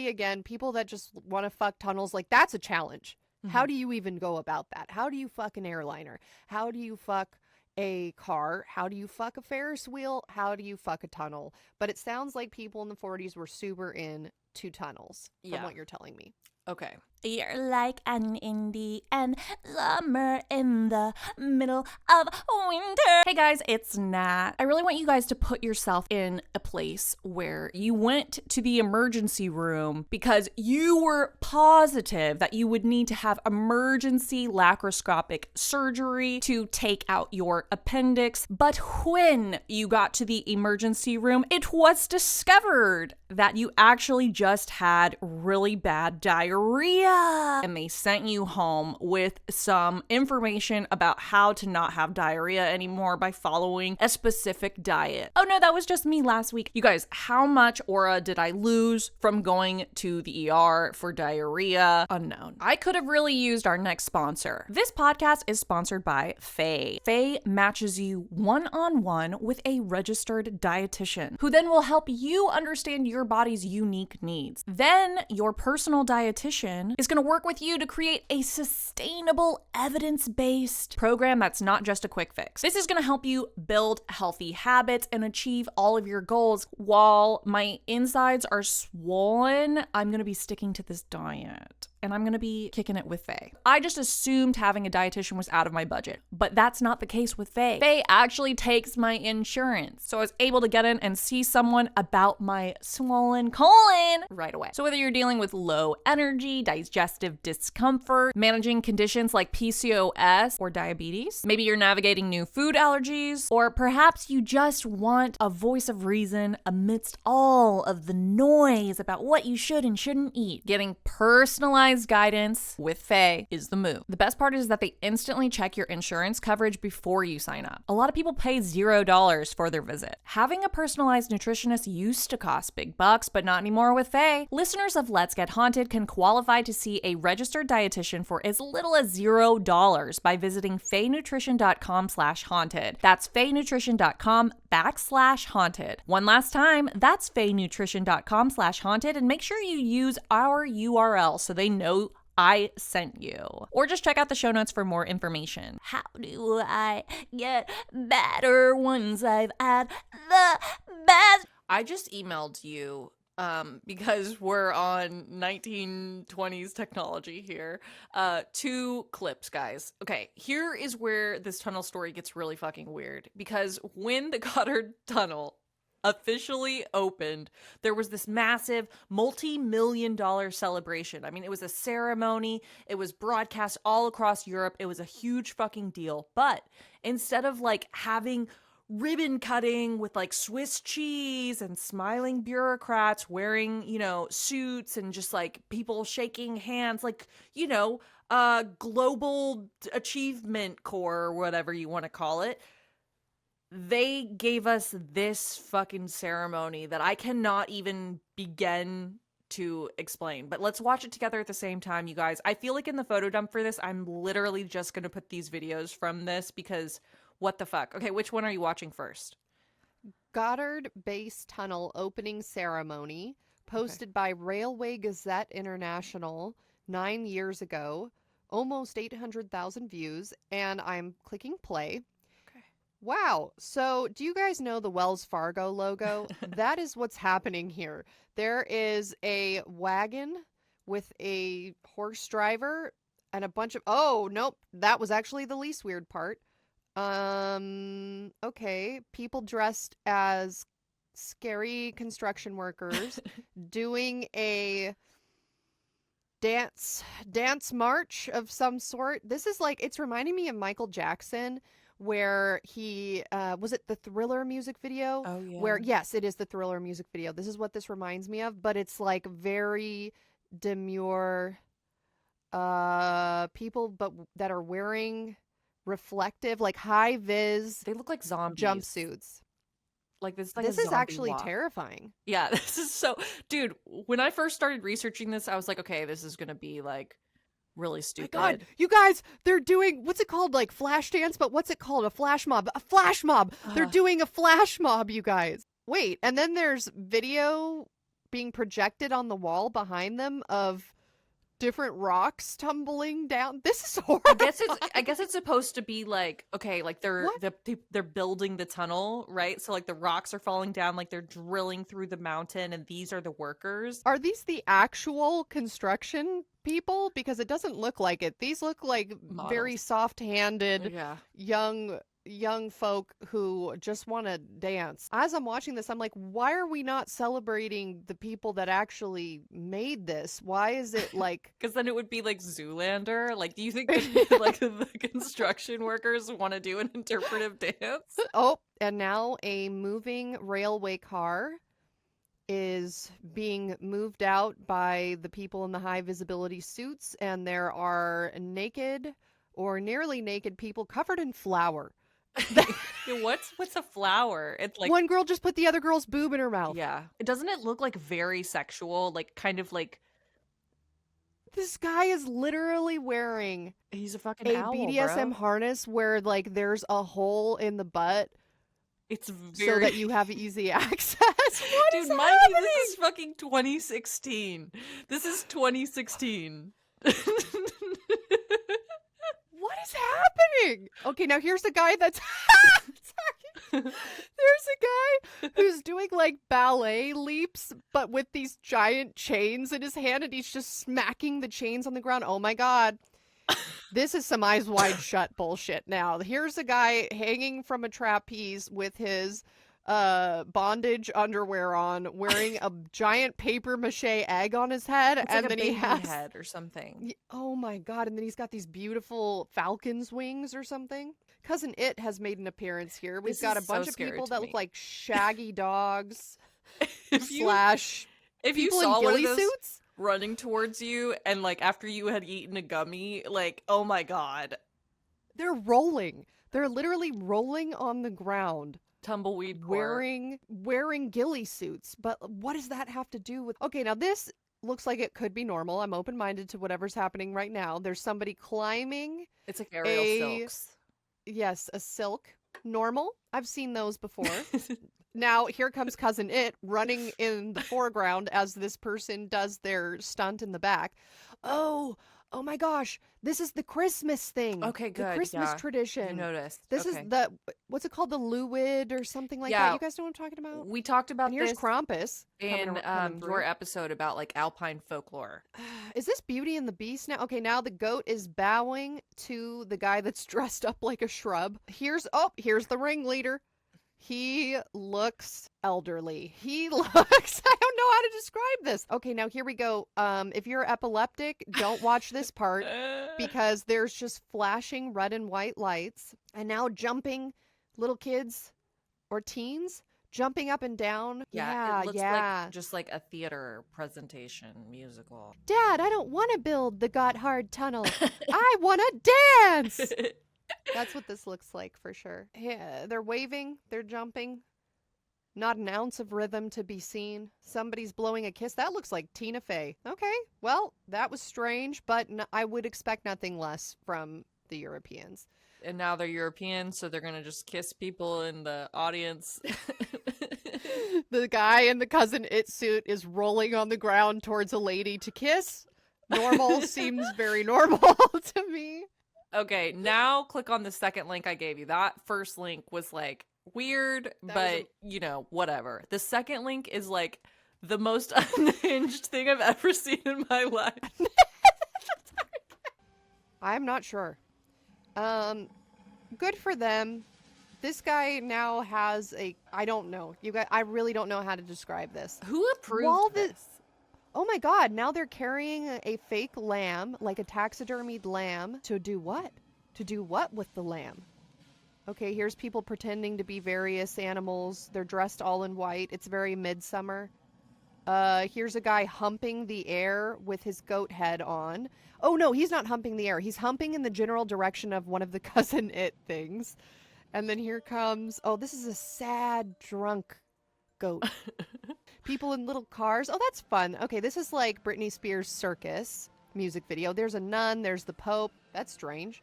Speaker 2: again, people that just want to fuck tunnels, like, that's a challenge. How do you even go about that? How do you fuck an airliner? How do you fuck a car? How do you fuck a Ferris wheel? How do you fuck a tunnel? But it sounds like people in the 40s were super into tunnels, from
Speaker 1: Yeah.
Speaker 2: what you're telling me.
Speaker 1: Okay.
Speaker 4: You're like an Indian summer in the middle of winter. Hey guys, it's Nat. I really want you guys to put yourself in a place where you went to the emergency room because you were positive that you would need to have emergency laparoscopic surgery to take out your appendix. But when you got to the emergency room, it was discovered that you actually just had really bad diarrhea. And they sent you home with some information about how to not have diarrhea anymore by following a specific diet. Oh no, that was just me last week. You guys, how much aura did I lose from going to the ER for diarrhea? Unknown. I could have really used our next sponsor. This podcast is sponsored by Faye. Faye matches you one-on-one with a registered dietitian who then will help you understand your body's unique needs. Then your personal dietitian is going to work with you to create a sustainable, evidence-based program that's not just a quick fix. This is going to help you build healthy habits and achieve all of your goals. While my insides are swollen, I'm going to be sticking to this diet.
Speaker 1: and I'm gonna be kicking it with Faye. I just assumed having a dietitian was out of my budget, but that's not the case with Faye. Faye actually takes my insurance, so I was able to get in and see someone about my swollen colon right away. So whether you're dealing with low energy, digestive discomfort, managing conditions like PCOS or diabetes, maybe you're navigating new food allergies, or perhaps you just want a voice of reason amidst all of the noise about what you should and shouldn't eat, getting personalized guidance with Faye is the move. The best part is that they instantly check your insurance coverage before you sign up. A lot of people pay $0 for their visit. Having a personalized nutritionist used to cost big bucks, but not anymore with Faye. Listeners of Let's Get Haunted can qualify to see a registered dietitian for as little as $0 by visiting faynutrition.com/haunted. That's faynutrition.com/haunted. One last time, that's faynutrition.com/haunted, and make sure you use our URL so they know I sent you. Or just check out the show notes for more information. How do I get better once I've had the best? I just emailed you because we're on 1920s technology here. 2 clips, guys. Okay, here is where this tunnel story gets really fucking weird. Because when the Gotthard Tunnel officially opened, there was this massive multi-million-dollar celebration. I mean, it was a ceremony. It was broadcast all across Europe. It was a huge fucking deal. But instead of like having ribbon cutting with like Swiss cheese and smiling bureaucrats wearing, you know, suits and just like people shaking hands, like, you know, global achievement corps or whatever you want to call it, they gave us this fucking ceremony that I cannot even begin to explain. But let's watch it together at the same time, you guys. I feel like in the photo dump for this, I'm literally just going to put these videos from this because what the fuck? Okay, which one are you watching first?
Speaker 2: Gotthard Base Tunnel opening ceremony, posted by Railway Gazette International 9 years ago. Almost 800,000 views, and I'm clicking play.
Speaker 1: Okay.
Speaker 2: Wow. So do you guys know the Wells Fargo logo? That is what's happening here. There is a wagon with a horse driver and a bunch of... Oh, nope. That was actually the least weird part. Okay. People dressed as scary construction workers doing a dance march of some sort. This is like, it's reminding me of Michael Jackson, where he, was it the Thriller music video?
Speaker 1: Oh, yeah.
Speaker 2: Where, yes, it is the Thriller music video. This is what this reminds me of, but it's like very demure, people, but that are wearing reflective, like high vis.
Speaker 1: They look like zombies.
Speaker 2: Jumpsuits.
Speaker 1: Like this
Speaker 2: is actually terrifying.
Speaker 1: Yeah, this is so... Dude, when I first started researching this, I was like, okay, this is gonna be like really stupid.
Speaker 2: My God, you guys, they're doing, what's it called? Like flash dance, but what's it called? A flash mob. A flash mob. They're doing a flash mob, you guys. Wait, and then there's video being projected on the wall behind them of different rocks tumbling down. This is horrible.
Speaker 1: I guess it's supposed to be like, okay, like they're building the tunnel, right? So like the rocks are falling down, like they're drilling through the mountain, and these are the workers.
Speaker 2: Are these the actual construction people? Because it doesn't look like it. These look like
Speaker 1: Models.
Speaker 2: very soft-handed,
Speaker 1: Yeah.
Speaker 2: young folk who just want to dance. As I'm watching this, I'm like, why are we not celebrating the people that actually made this? Why is it like...
Speaker 1: Because then it would be like Zoolander. Like, do you think like the construction workers want to do an interpretive dance?
Speaker 2: Oh, and now a moving railway car is being moved out by the people in the high visibility suits, and there are naked or nearly naked people covered in flour.
Speaker 1: What's a flower? It's like
Speaker 2: one girl just put the other girl's boob in her mouth.
Speaker 1: Yeah. Doesn't it look like very sexual? Like kind of like
Speaker 2: this guy is literally wearing
Speaker 1: he's a fucking
Speaker 2: a
Speaker 1: owl,
Speaker 2: BDSM
Speaker 1: bro.
Speaker 2: harness where like there's a hole in the butt.
Speaker 1: It's very...
Speaker 2: so that you have easy access. What
Speaker 1: Dude,
Speaker 2: is
Speaker 1: mind
Speaker 2: happening?
Speaker 1: you, this is fucking 2016. This is 2016.
Speaker 2: What is happening? Okay, now here's the guy that's... Sorry. There's a guy who's doing like ballet leaps, but with these giant chains in his hand, and he's just smacking the chains on the ground. Oh my God. This is some eyes wide shut bullshit now. Here's a guy hanging from a trapeze with his bondage underwear on, wearing a giant paper mache egg on his head,
Speaker 1: It's
Speaker 2: and
Speaker 1: like a
Speaker 2: then he
Speaker 1: baby
Speaker 2: has
Speaker 1: head or something.
Speaker 2: oh my God, and then he's got these beautiful falcon's wings or something. Cousin It has made an appearance here. We've
Speaker 1: This
Speaker 2: got a
Speaker 1: is so
Speaker 2: bunch of
Speaker 1: scary
Speaker 2: people
Speaker 1: to
Speaker 2: that
Speaker 1: me.
Speaker 2: look like shaggy dogs
Speaker 1: If you
Speaker 2: slash
Speaker 1: if you
Speaker 2: people
Speaker 1: saw
Speaker 2: in
Speaker 1: one of
Speaker 2: ghillie
Speaker 1: those
Speaker 2: suits.
Speaker 1: running towards you, and like after you had eaten a gummy, like, oh my God,
Speaker 2: They're rolling. They're literally rolling on the ground.
Speaker 1: tumbleweed court.
Speaker 2: Wearing ghillie suits. But what does that have to do with... Okay, now this looks like it could be normal. I'm open-minded to whatever's happening right now. There's somebody climbing.
Speaker 1: It's like aerial silks.
Speaker 2: Yes, a silk. Normal. I've seen those before. Now, here comes Cousin It running in the foreground as this person does their stunt in the back. Oh my gosh. This is the Christmas thing.
Speaker 1: Okay,
Speaker 2: The
Speaker 1: good,
Speaker 2: Christmas
Speaker 1: yeah.
Speaker 2: tradition.
Speaker 1: You noticed.
Speaker 2: This
Speaker 1: Okay.
Speaker 2: is the, what's it called? The Luid or something like
Speaker 1: Yeah.
Speaker 2: that. You guys know what I'm talking about?
Speaker 1: We talked about
Speaker 2: And here's
Speaker 1: this
Speaker 2: Krampus
Speaker 1: in
Speaker 2: coming
Speaker 1: your
Speaker 2: through.
Speaker 1: episode about like alpine folklore.
Speaker 2: Is this Beauty and the Beast now? Okay, now the goat is bowing to the guy that's dressed up like a shrub. Here's the ringleader. He looks elderly. He looks, I don't know how to describe this. Okay, now here we go. If you're epileptic, don't watch this part because there's just flashing red and white lights. And now jumping little kids or teens jumping up and down.
Speaker 1: Yeah, it looks
Speaker 2: yeah.
Speaker 1: like just like a theater presentation musical.
Speaker 2: Dad, I don't want to build the Gotthard Tunnel. I want to dance. That's what this looks like for sure. Yeah, they're waving, they're jumping. Not an ounce of rhythm to be seen. Somebody's blowing a kiss. That looks like Tina Fey. Okay, well, that was strange, but I would expect nothing less from the Europeans.
Speaker 1: And now they're European, so they're gonna just kiss people in the audience.
Speaker 2: The guy in the Cousin It suit is rolling on the ground towards a lady to kiss. Normal seems very normal to me.
Speaker 1: Okay, now click on the second link I gave you. That first link was like weird, but you know, whatever. The second link is like the most unhinged thing I've ever seen in my life.
Speaker 2: I'm not sure. Good for them. This guy now has I don't know. You guys, I really don't know how to describe this.
Speaker 1: Who approved this?
Speaker 2: Oh my God, now they're carrying a fake lamb, like a taxidermied lamb, to do what? To do what with the lamb? Okay, here's people pretending to be various animals. They're dressed all in white. It's very midsummer. Here's a guy humping the air with his goat head on. Oh no, he's not humping the air. He's humping in the general direction of one of the Cousin It things. And then here comes, oh, this is a sad, drunk goat. People in little cars. Oh, that's fun. Okay, this is like Britney Spears' Circus music video. There's a nun. There's the Pope. That's strange.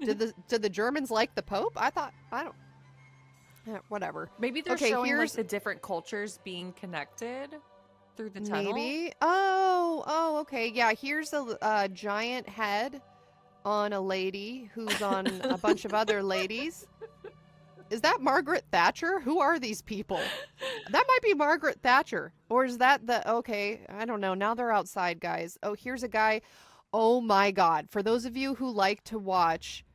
Speaker 2: Did the Germans like the Pope? I don't. Whatever.
Speaker 1: Maybe they're
Speaker 2: Okay,
Speaker 1: showing like
Speaker 2: here's-
Speaker 1: the different cultures being connected through the tunnel.
Speaker 2: Maybe. Oh, okay. Yeah, here's a giant head on a lady who's on a bunch of other ladies. Is that Margaret Thatcher? Who are these people? That might be Margaret Thatcher. Or is that okay, I don't know. Now they're outside, guys. Oh, here's a guy. Oh my God. For those of you who like to watch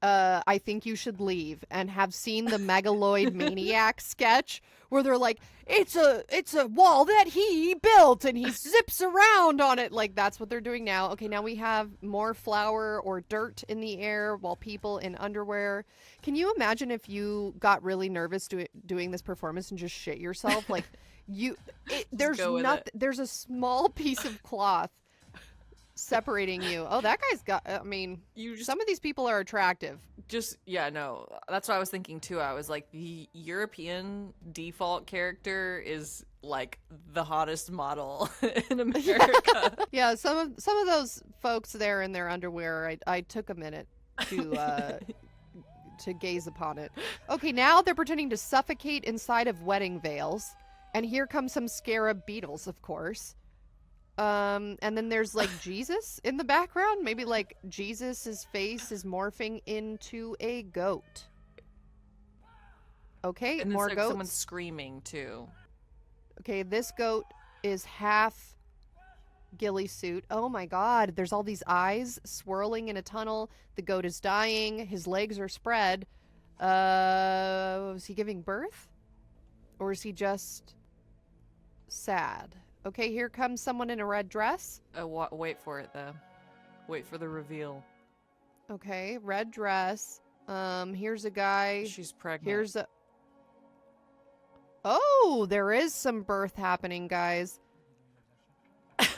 Speaker 2: I Think You Should Leave and have seen the Megaloid Maniac sketch where they're like, it's a wall that he built and he zips around on it. Like, that's what they're doing now. Okay, now we have more flour or dirt in the air while people in underwear. Can you imagine if you got really nervous doing this performance and just shit yourself? Like, there's
Speaker 1: go with
Speaker 2: nothing.
Speaker 1: it.
Speaker 2: There's a small piece of cloth separating you. Oh, that guy's got, I mean, some of these people are attractive.
Speaker 1: Yeah, no, that's what I was thinking too. I was like, the European default character is like the hottest model in America.
Speaker 2: Yeah, some of those folks there in their underwear, I took a minute to to gaze upon it. Okay, now they're pretending to suffocate inside of wedding veils, and here come some scarab beetles, of course. And then there's like Jesus in the background. Maybe like Jesus's face is morphing into a goat. Okay,
Speaker 1: And
Speaker 2: more
Speaker 1: it's like
Speaker 2: goats.
Speaker 1: someone's screaming too.
Speaker 2: Okay, this goat is half ghillie suit. Oh my god, there's all these eyes swirling in a tunnel. The goat is dying. His legs are spread. Is he giving birth? Or is he just sad? Okay, here comes someone in a red dress.
Speaker 1: Wait for it though. Wait for the reveal.
Speaker 2: Okay, red dress. Here's a guy.
Speaker 1: She's pregnant.
Speaker 2: Here's a... Oh, there is some birth happening, guys.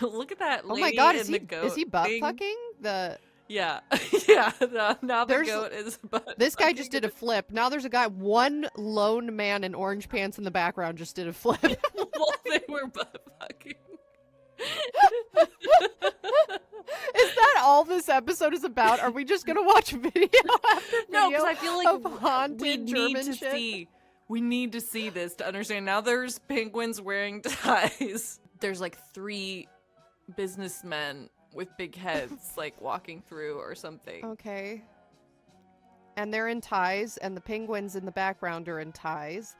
Speaker 1: Look at that lady
Speaker 2: Oh my god,
Speaker 1: in the goat
Speaker 2: is he butt
Speaker 1: thing.
Speaker 2: fucking?
Speaker 1: Yeah. Yeah. Now the
Speaker 2: There's-
Speaker 1: goat is butt
Speaker 2: This guy
Speaker 1: fucking.
Speaker 2: just did a flip. Now there's a guy, one lone man in orange pants in the background just did a flip.
Speaker 1: Well, they were butt fucking.
Speaker 2: Is that all this episode is about? Are we just gonna watch video after video
Speaker 1: No, because I feel like
Speaker 2: of haunted
Speaker 1: we need
Speaker 2: German
Speaker 1: to
Speaker 2: shit?
Speaker 1: see. We need to see this to understand. Now there's penguins wearing ties. There's like 3 businessmen with big heads like walking through or something.
Speaker 2: Okay. And they're in ties, and the penguins in the background are in ties.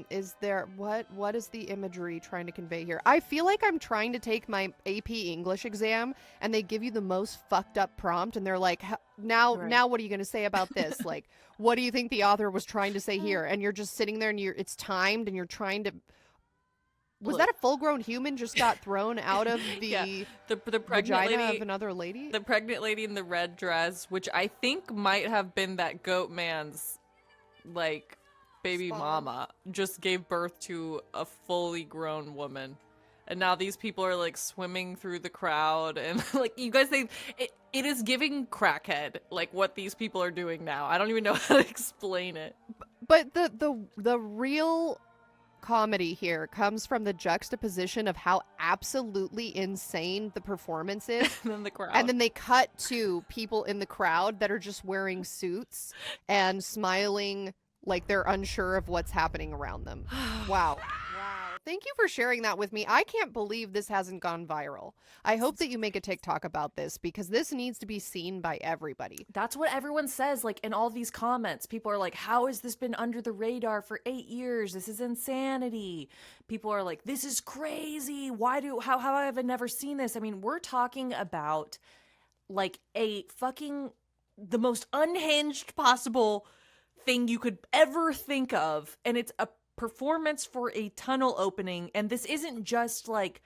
Speaker 2: Is there what is the imagery trying to convey here? I feel like I'm trying to take my AP English exam, and they give you the most fucked up prompt, and they're like, now what are you going to say about this? Like, what do you think the author was trying to say here? And you're just sitting there, and it's timed, and you're trying to... Was
Speaker 1: Look.
Speaker 2: that a full-grown human just got thrown out of the,
Speaker 1: Yeah, the pregnant
Speaker 2: vagina
Speaker 1: lady
Speaker 2: of another lady?
Speaker 1: The pregnant lady in the red dress, which I think might have been that goat man's, like, baby
Speaker 2: Spawn.
Speaker 1: mama, just gave birth to a fully grown woman. And now these people are, like, swimming through the crowd. And, like, you guys think it is giving crackhead, like, what these people are doing now. I don't even know how to explain it.
Speaker 2: But the real comedy here comes from the juxtaposition of how absolutely insane the performance is.
Speaker 1: And then the crowd.
Speaker 2: And then they cut to people in the crowd that are just wearing suits and smiling like they're unsure of what's happening around them. Wow. Thank you for sharing that with me. I can't believe this hasn't gone viral. I hope that you make a TikTok about this, because this needs to be seen by everybody.
Speaker 1: That's what everyone says, like, in all these comments. People are like, how has this been under the radar for 8 years? This is insanity. People are like, this is crazy. How have I never seen this? I mean, we're talking about, like, the most unhinged possible thing you could ever think of. And it's a performance for a tunnel opening. And this isn't just, like,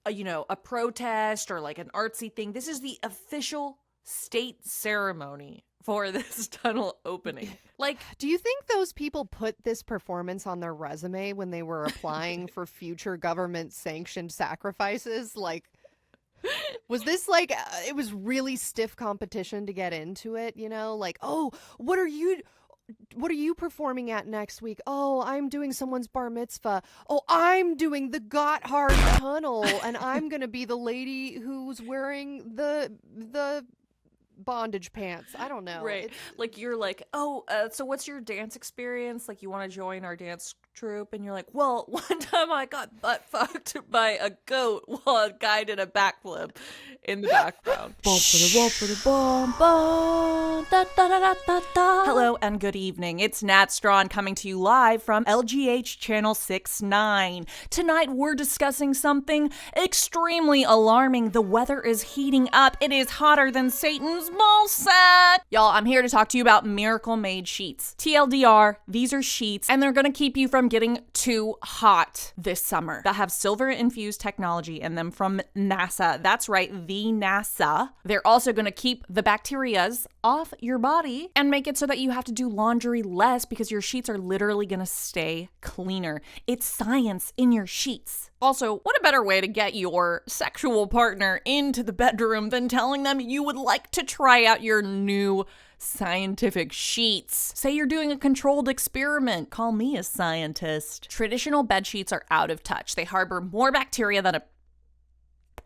Speaker 1: a protest or like an artsy thing. This is the official state ceremony for this tunnel opening. Like,
Speaker 2: do you think those people put this performance on their resume when they were applying for future government sanctioned sacrifices? Like, was this like, it was really stiff competition to get into it, like, oh, what are you performing at next week? Oh, I'm doing someone's bar mitzvah. Oh, I'm doing the Gotthard Tunnel, and I'm gonna be the lady who's wearing the bondage pants. I don't know.
Speaker 1: right. Like, you're like, oh, so what's your dance experience? Like, you want to join our dance troupe? And you're like, well, one time I got butt fucked by a goat while a guy did a backflip in the background. Hello and good evening. It's Nat Strawn coming to you live from LGH Channel 69. Tonight we're discussing something extremely alarming. The weather is heating up. It is hotter than Satan's ballsack. Y'all, I'm here to talk to you about Miracle Made sheets. TLDR, these are sheets, and they're gonna keep you from getting too hot this summer. That have silver-infused technology in them from NASA. That's right, the NASA. They're also gonna keep the bacterias off your body and make it so that you have to do laundry less, because your sheets are literally gonna stay cleaner. It's science in your sheets. Also, what a better way to get your sexual partner into the bedroom than telling them you would like to try out your new scientific sheets. Say you're doing a controlled experiment. Call me a scientist. Traditional bed sheets are out of touch. They harbor more bacteria than a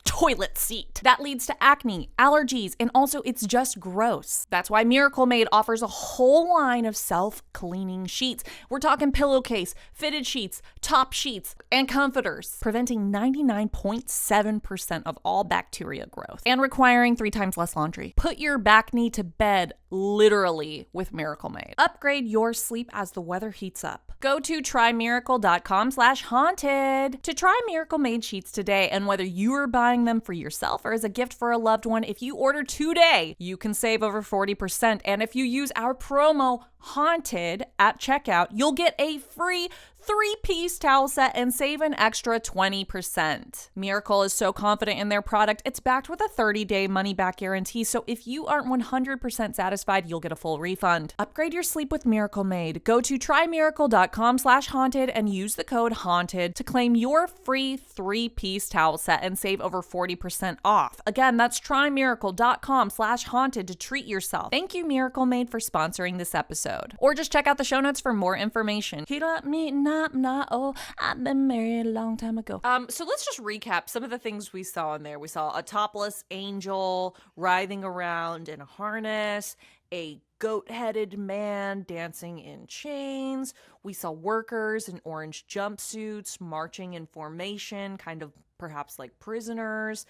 Speaker 4: toilet seat. That leads to acne, allergies, and also it's just gross. That's why Miracle Made offers a whole line of self-cleaning sheets. We're talking pillowcase, fitted sheets, top sheets, and comforters, preventing 99.7% of all bacteria growth and requiring 3 times less laundry. Put your back knee to bed, literally, with Miracle Made. Upgrade your sleep as the weather heats up. Go to trymiracle.com/haunted to try Miracle Made sheets today, and whether you are buying them for yourself or as a gift for a loved one, if you order today, you can save over 40%. And if you use our promo HAUNTED at checkout, you'll get a free 3-piece towel set and save an extra 20%. Miracle is so confident in their product, it's backed with a 30-day money-back guarantee, so if you aren't 100% satisfied, you'll get a full refund. Upgrade your sleep with Miracle Made. Go to trymiracle.com/haunted and use the code HAUNTED to claim your free 3-piece towel set and save over 40% off. Again, that's trymiracle.com/haunted to treat yourself. Thank you, Miracle Made, for sponsoring this episode. Or just check out the show notes for more information. He let me not, oh, I've been married a long time ago. So let's just recap some of the things we saw in there. We saw a topless angel writhing around in a harness, a goat-headed man dancing in chains. We saw workers in orange jumpsuits marching in formation, kind of perhaps like prisoners.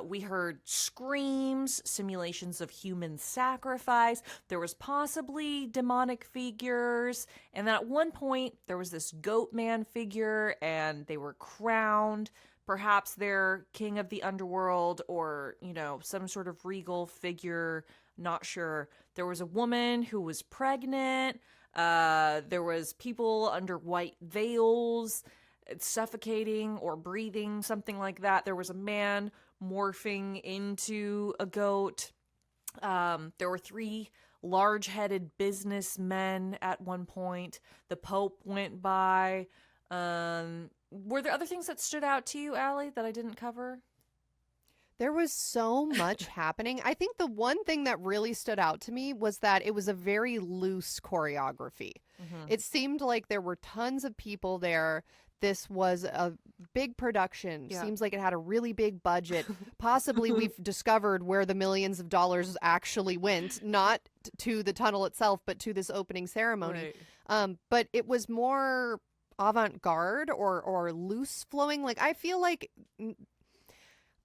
Speaker 4: We heard screams, simulations of human sacrifice. There was possibly demonic figures. And then at one point, there was this goat man figure, and they were crowned. Perhaps they're king of the underworld or, some sort of regal figure. Not sure. There was a woman who was pregnant. There was people under white veils suffocating or breathing, something like that. There was a man morphing into a goat. There were 3 large-headed businessmen at one point. The Pope went by. Were there other things that stood out to you, Aly, that I didn't cover?
Speaker 2: There was so much happening. I think the one thing that really stood out to me was that it was a very loose choreography. Mm-hmm. It seemed like there were tons of people there. This was a big production. Yeah. Seems like it had a really big budget. Possibly we've discovered where the millions of dollars actually went, not to the tunnel itself, but to this opening ceremony. Right. But it was more avant-garde or loose flowing. Like, I feel like,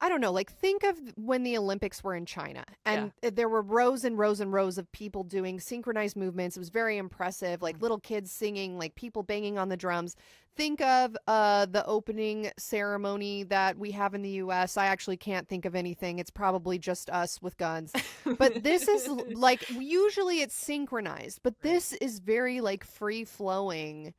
Speaker 2: I don't know, like think of when the Olympics were in China and there were rows and rows and rows of people doing synchronized movements. It was very impressive, like little kids singing, like people banging on the drums. Think of the opening ceremony that we have in the U.S. I actually can't think of anything. It's probably just us with guns. But this is like, usually it's synchronized, but this is very like free flowing.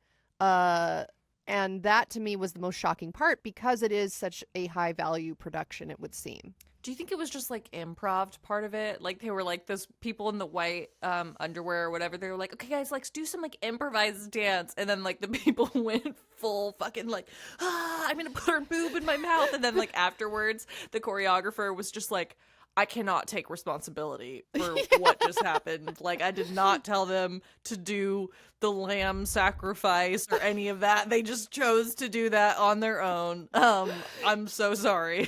Speaker 2: And that to me was the most shocking part because it is such a high value production, it would seem.
Speaker 1: Do you think it was just like improv part of it? Like they were like those people in the white underwear or whatever. They were like, okay guys, let's do some like improvised dance. And then like the people went full fucking like, I'm going to put her boob in my mouth. And then like afterwards, the choreographer was just like, I cannot take responsibility for what just happened. Like, I did not tell them to do the lamb sacrifice or any of that. They just chose to do that on their own. I'm so sorry.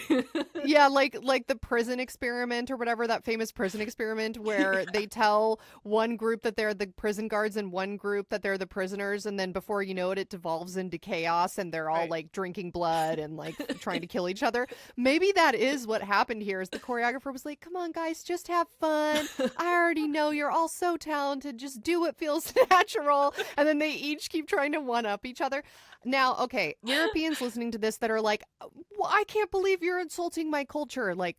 Speaker 2: Yeah, like the prison experiment or whatever, that famous prison experiment where they tell one group that they're the prison guards and one group that they're the prisoners, and then before you know it, it devolves into chaos and they're all like drinking blood and like trying to kill each other. Maybe that is what happened here. Is the choreographer was like, come on guys, just have fun. I already know you're all so talented. Just do what feels natural. And then they each keep trying to one up each other. Now, okay, Europeans listening to this that are like, well, I can't believe you're insulting my culture. Like,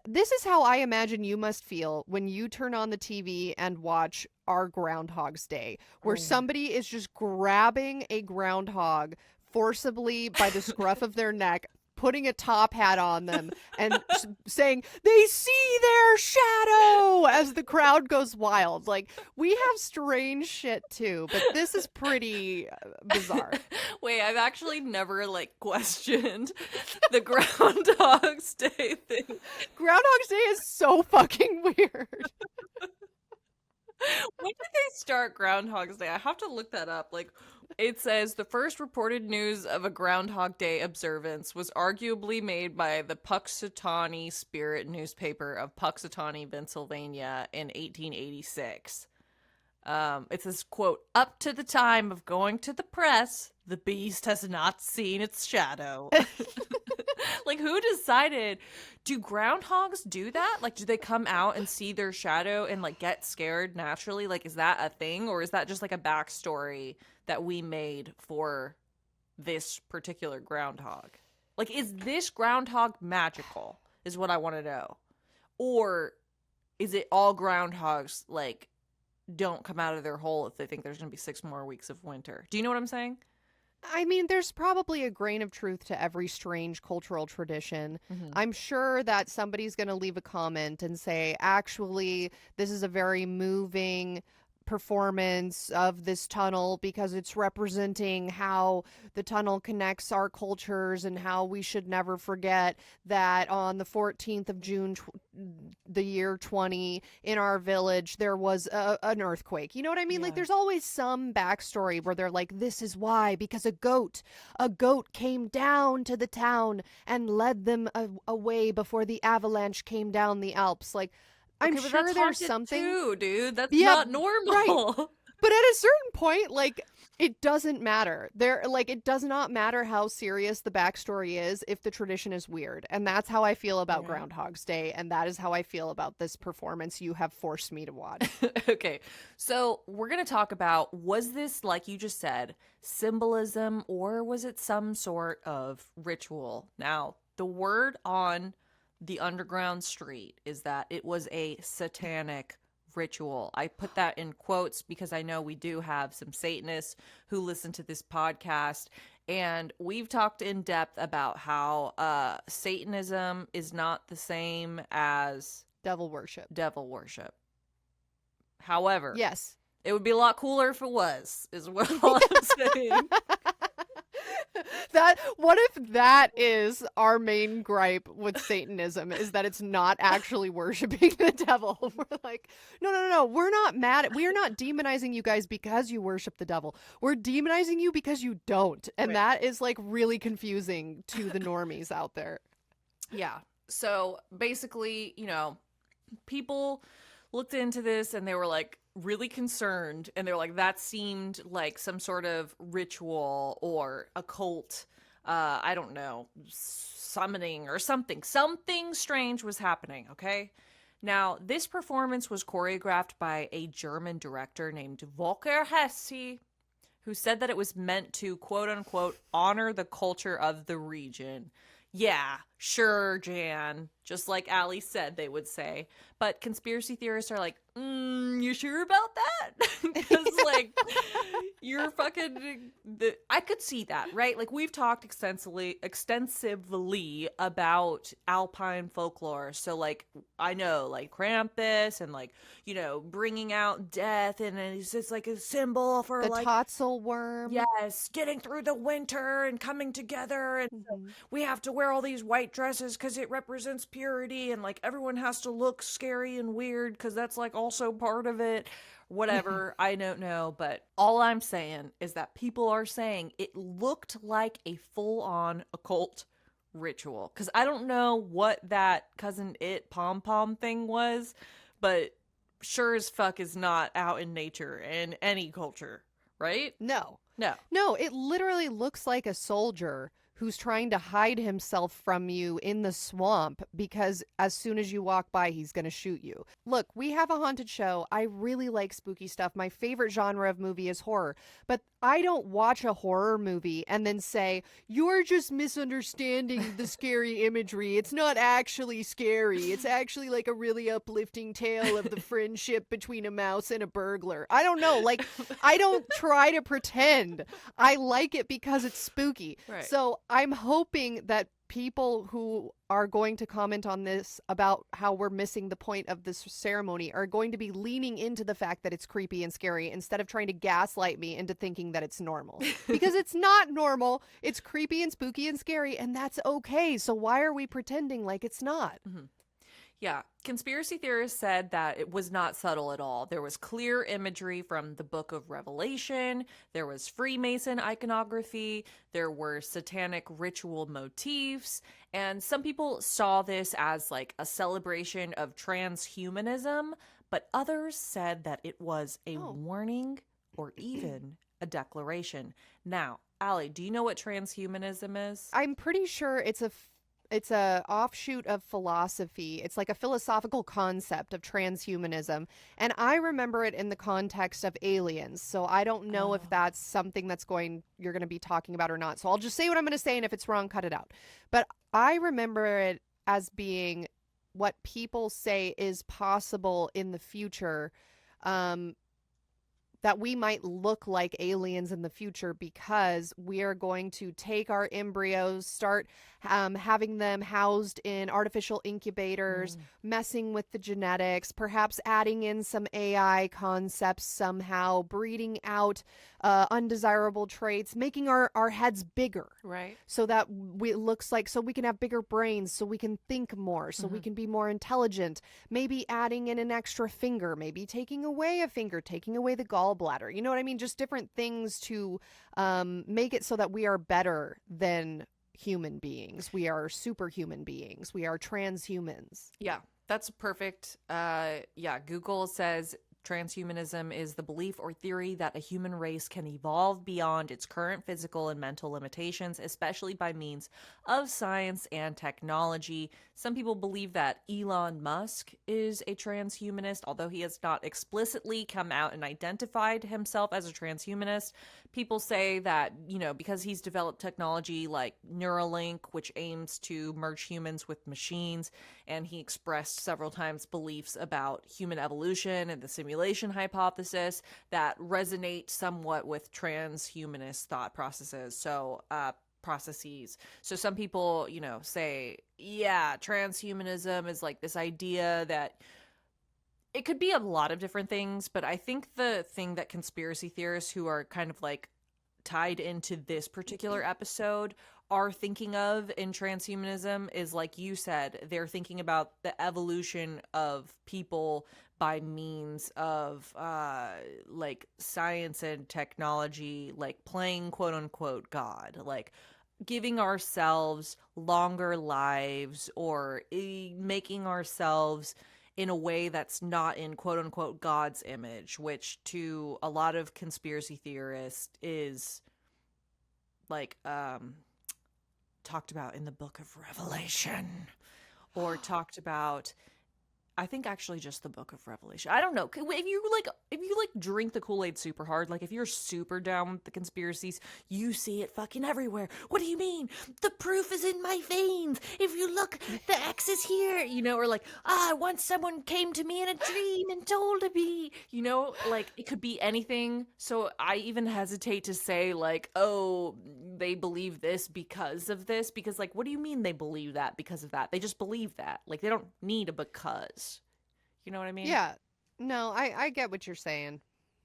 Speaker 2: this is how I imagine you must feel when you turn on the TV and watch our Groundhog's Day, where somebody is just grabbing a groundhog forcibly by the scruff of their neck, putting a top hat on them and saying, they see their shadow as the crowd goes wild. Like, we have strange shit too, but this is pretty bizarre.
Speaker 1: Wait, I've actually never like questioned the Groundhog's Day thing.
Speaker 2: Groundhog's Day is so fucking weird.
Speaker 1: When did they start Groundhog's Day? I have to look that up. Like,
Speaker 5: It says the first reported news of a Groundhog Day observance was arguably made by the Puxatawney Spirit newspaper of Puxatawney, Pennsylvania in 1886. It says, quote, up to the time of going to the press, the beast has not seen its shadow. Like, who decided? Do groundhogs do that? Like, do they come out and see their shadow and, like, get scared naturally? Like, is that a thing? Or is that just, like, a backstory that we made for this particular groundhog? Like, is this groundhog magical, is what I want to know. Or is it all groundhogs, like, don't come out of their hole if they think there's going to be 6 more weeks of winter? Do you know what I'm saying?
Speaker 2: I mean, there's probably a grain of truth to every strange cultural tradition.
Speaker 5: Mm-hmm.
Speaker 2: I'm sure that somebody's going to leave a comment and say, actually, this is a very moving performance of this tunnel because it's representing how the tunnel connects our cultures and how we should never forget that on the 14th of June, the year 20, in our village, there was an earthquake. You know what I mean?
Speaker 5: Yeah.
Speaker 2: Like, there's always some backstory where they're like, this is why, because a goat came down to the town and led them away before the avalanche came down the Alps. Like, I'm
Speaker 5: Okay, but
Speaker 2: sure
Speaker 5: that's
Speaker 2: there's
Speaker 5: haunted
Speaker 2: something.
Speaker 5: too, dude. That's
Speaker 2: Yeah,
Speaker 5: not normal.
Speaker 2: right. But at a certain point, like, it doesn't matter. It does not matter how serious the backstory is if the tradition is weird. And that's how I feel about
Speaker 5: Yeah.
Speaker 2: Groundhog's Day. And that is how I feel about this performance you have forced me to watch.
Speaker 5: Okay, so we're going to talk about, was this, like you just said, symbolism, or was it some sort of ritual? Now, the word on the underground street is that it was a satanic ritual. I put that in quotes because I know we do have some Satanists who listen to this podcast, and we've talked in depth about how Satanism is not the same as
Speaker 2: Devil worship.
Speaker 5: However,
Speaker 2: Yes.
Speaker 5: it would be a lot cooler if it was, is what I'm saying.
Speaker 2: What if that is our main gripe with Satanism, is that it's not actually worshiping the devil? We're like, no, we're not mad. We are not demonizing you guys because you worship the devil. We're demonizing you because you don't. And
Speaker 5: Right.
Speaker 2: that is like really confusing to the normies out there.
Speaker 5: Yeah. So basically, people looked into this and they were like really concerned, and they were like, that seemed like some sort of ritual or occult, I don't know, summoning or something. Something strange was happening, okay? Now, this performance was choreographed by a German director named Volker Hesse, who said that it was meant to, quote unquote, honor the culture of the region. Yeah, sure, Jan. Just like Aly said, they would say. But conspiracy theorists are like, you sure about that? Because, like, you're fucking... I could see that, right? Like, we've talked extensively about Alpine folklore. So, like, I know, like, Krampus and, like, bringing out death. And it's just, like, a symbol for,
Speaker 2: The
Speaker 5: like...
Speaker 2: Totzel worm.
Speaker 5: Yes, getting through the winter and coming together, and so we have to wear all these white dresses because it represents purity, and like everyone has to look scary and weird because that's like also part of it. Whatever, I don't know, but all I'm saying is that people are saying it looked like a full-on occult ritual, because I don't know what that Cousin It pom-pom thing was, but sure as fuck is not out in nature in any culture, right?
Speaker 2: No,
Speaker 5: No.
Speaker 2: it literally looks like a soldier who's trying to hide himself from you in the swamp because as soon as you walk by, he's going to shoot you. Look, we have a haunted show. I really like spooky stuff. My favorite genre of movie is horror, but I don't watch a horror movie and then say, you're just misunderstanding the scary imagery. It's not actually scary. It's actually like a really uplifting tale of the friendship between a mouse and a burglar. I don't know. Like, I don't try to pretend. I like it because it's spooky.
Speaker 5: Right.
Speaker 2: So I'm hoping that people who are going to comment on this about how we're missing the point of this ceremony are going to be leaning into the fact that it's creepy and scary instead of trying to gaslight me into thinking that it's normal. Because it's not normal. It's creepy and spooky and scary, and that's okay. So why are we pretending like it's not?
Speaker 5: Mm-hmm. Yeah, conspiracy theorists said that it was not subtle at all. There was clear imagery from the Book of Revelation, there was Freemason iconography, there were satanic ritual motifs, and some people saw this as like a celebration of transhumanism, but others said that it was a warning or even a declaration. Now, Allie, do you know what transhumanism is?
Speaker 2: I'm pretty sure it's a offshoot of philosophy. It's like a philosophical concept of transhumanism. And I remember it in the context of aliens. So I don't know if that's something you're going to be talking about or not. So I'll just say what I'm going to say, and if it's wrong, cut it out. But I remember it as being what people say is possible in the future, that we might look like aliens in the future because we are going to take our embryos, start having them housed in artificial incubators, messing with the genetics, perhaps adding in some AI concepts somehow, breeding out undesirable traits, making our heads bigger.
Speaker 5: Right.
Speaker 2: So that it looks like, so we can have bigger brains, so we can think more, so we can be more intelligent, maybe adding in an extra finger, maybe taking away a finger, taking away the gallbladder. You know what I mean? Just different things to make it so that we are better than human beings. We are superhuman beings. We are transhumans.
Speaker 5: Yeah, that's perfect. Google says transhumanism is the belief or theory that a human race can evolve beyond its current physical and mental limitations, especially by means of science and technology. Some people believe that Elon Musk is a transhumanist, although he has not explicitly come out and identified himself as a transhumanist. People say that, because he's developed technology like Neuralink, which aims to merge humans with machines, and he expressed several times beliefs about human evolution and the simulation hypothesis that resonate somewhat with transhumanist thought processes. So some people, say, yeah, transhumanism is like this idea that it could be a lot of different things, but I think the thing that conspiracy theorists who are kind of like tied into this particular episode are thinking of in transhumanism is, like you said, they're thinking about the evolution of people by means of like science and technology, like playing quote unquote God, like giving ourselves longer lives or making ourselves in a way that's not in quote unquote God's image, which to a lot of conspiracy theorists is like talked about in the Book of Revelation, or talked about, I think actually just the Book of Revelation. I don't know. If you drink the Kool-Aid super hard, like if you're super down with the conspiracies, you see it fucking everywhere. What do you mean? The proof is in my veins. If you look, the X is here, or like, once someone came to me in a dream and told me, like it could be anything. So I even hesitate to say like, oh, they believe this because of this, because like, what do you mean they believe that because of that? They just believe that. Like they don't need a because. You know what I mean?
Speaker 2: Yeah. No, I get what you're saying.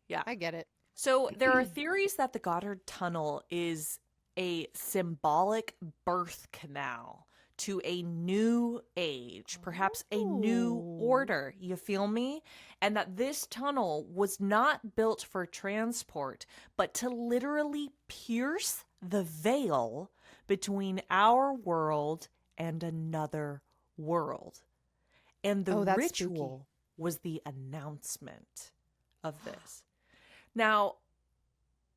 Speaker 5: Yeah.
Speaker 2: I get it.
Speaker 5: So there are theories that the Gotthard Tunnel is a symbolic birth canal to a new age, perhaps a new order. You feel me? And that this tunnel was not built for transport, but to literally pierce the veil between our world and another world. And the ritual was the announcement of this. Now,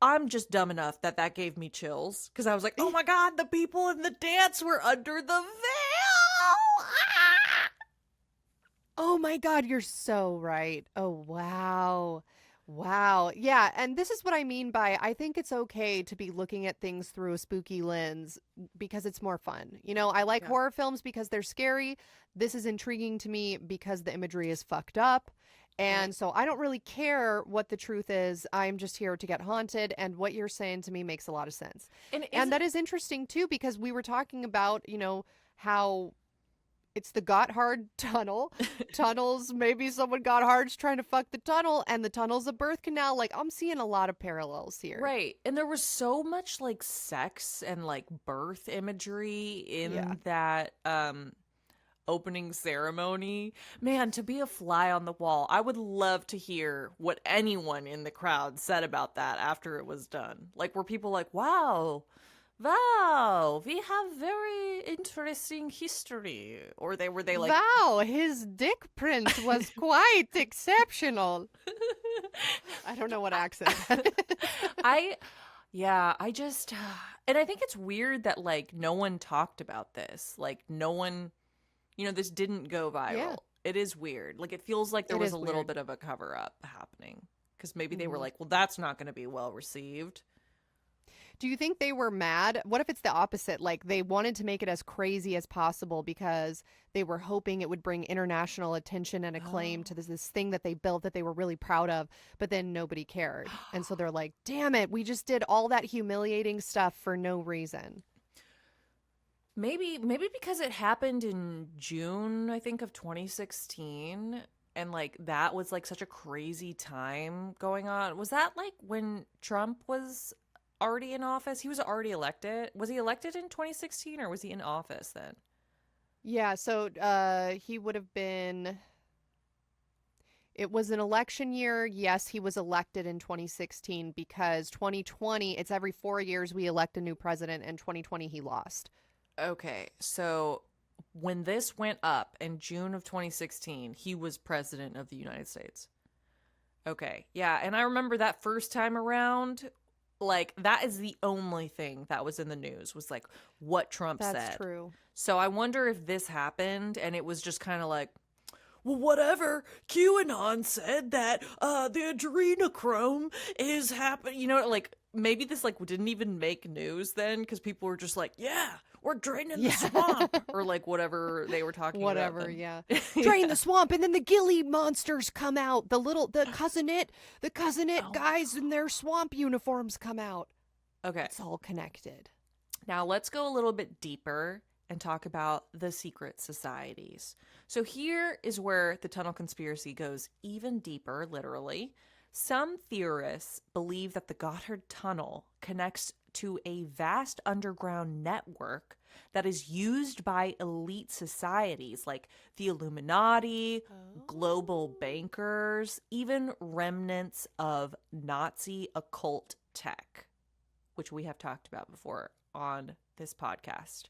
Speaker 5: I'm just dumb enough that gave me chills because I was like, oh my God, the people in the dance were under the veil.
Speaker 2: Oh my God, you're so right. Oh, wow. Wow. Yeah. And this is what I mean by I think it's okay to be looking at things through a spooky lens because it's more fun. I like horror films because they're scary. This is intriguing to me because the imagery is fucked up. And so I don't really care what the truth is. I'm just here to get haunted. And what you're saying to me makes a lot of sense. And that is interesting, too, because we were talking about, how it's the Gotthard Tunnel. Tunnels, maybe someone Gotthard's trying to fuck the tunnel, and the tunnel's a birth canal. Like, I'm seeing a lot of parallels here.
Speaker 5: Right. And there was so much, like, sex and, like, birth imagery in that opening ceremony. Man, to be a fly on the wall. I would love to hear what anyone in the crowd said about that after it was done. Like, were people like, wow, we have very interesting history? Or were they like,
Speaker 2: wow, his dick print was quite exceptional. I don't know what accent.
Speaker 5: I just, and I think it's weird that, like, no one talked about this. Like, no one, this didn't go viral.
Speaker 2: Yeah.
Speaker 5: It is weird. Like, it feels like there was a little bit of a cover up happening. Because maybe they were like, well, that's not going to be well received.
Speaker 2: Do you think they were mad? What if it's the opposite? Like, they wanted to make it as crazy as possible because they were hoping it would bring international attention and acclaim to this thing that they built that they were really proud of, but then nobody cared. And so they're like, damn it, we just did all that humiliating stuff for no reason.
Speaker 5: Maybe because it happened in June, I think, of 2016. And, like, that was, like, such a crazy time going on. Was that, like, when Trump was already in office? He was already elected. Was he elected in 2016 or was he in office then?
Speaker 2: Yeah, so he would have been, it was an election year. Yes, he was elected in 2016 because 2020, it's every 4 years we elect a new president, and 2020 he lost.
Speaker 5: Okay, so when this went up in June of 2016, he was president of the United States. Okay, yeah, and I remember that first time around, like, that is the only thing that was in the news, was, like, what Trump said.
Speaker 2: That's true.
Speaker 5: So I wonder if this happened and it was just kind of like, well, whatever, QAnon said that the adrenochrome is happening. Like, maybe this, like, didn't even make news then because people were just like, yeah, we're draining the swamp. Or, like, whatever they were talking about.
Speaker 2: Whatever, yeah. Drain the swamp, and then the ghillie monsters come out. The cousin-it guys in their swamp uniforms come out.
Speaker 5: Okay.
Speaker 2: It's all connected.
Speaker 5: Now let's go a little bit deeper and talk about the secret societies. So here is where the tunnel conspiracy goes even deeper, literally. Some theorists believe that the Gotthard Tunnel connects to a vast underground network that is used by elite societies like the Illuminati, global bankers, even remnants of Nazi occult tech, which we have talked about before on this podcast.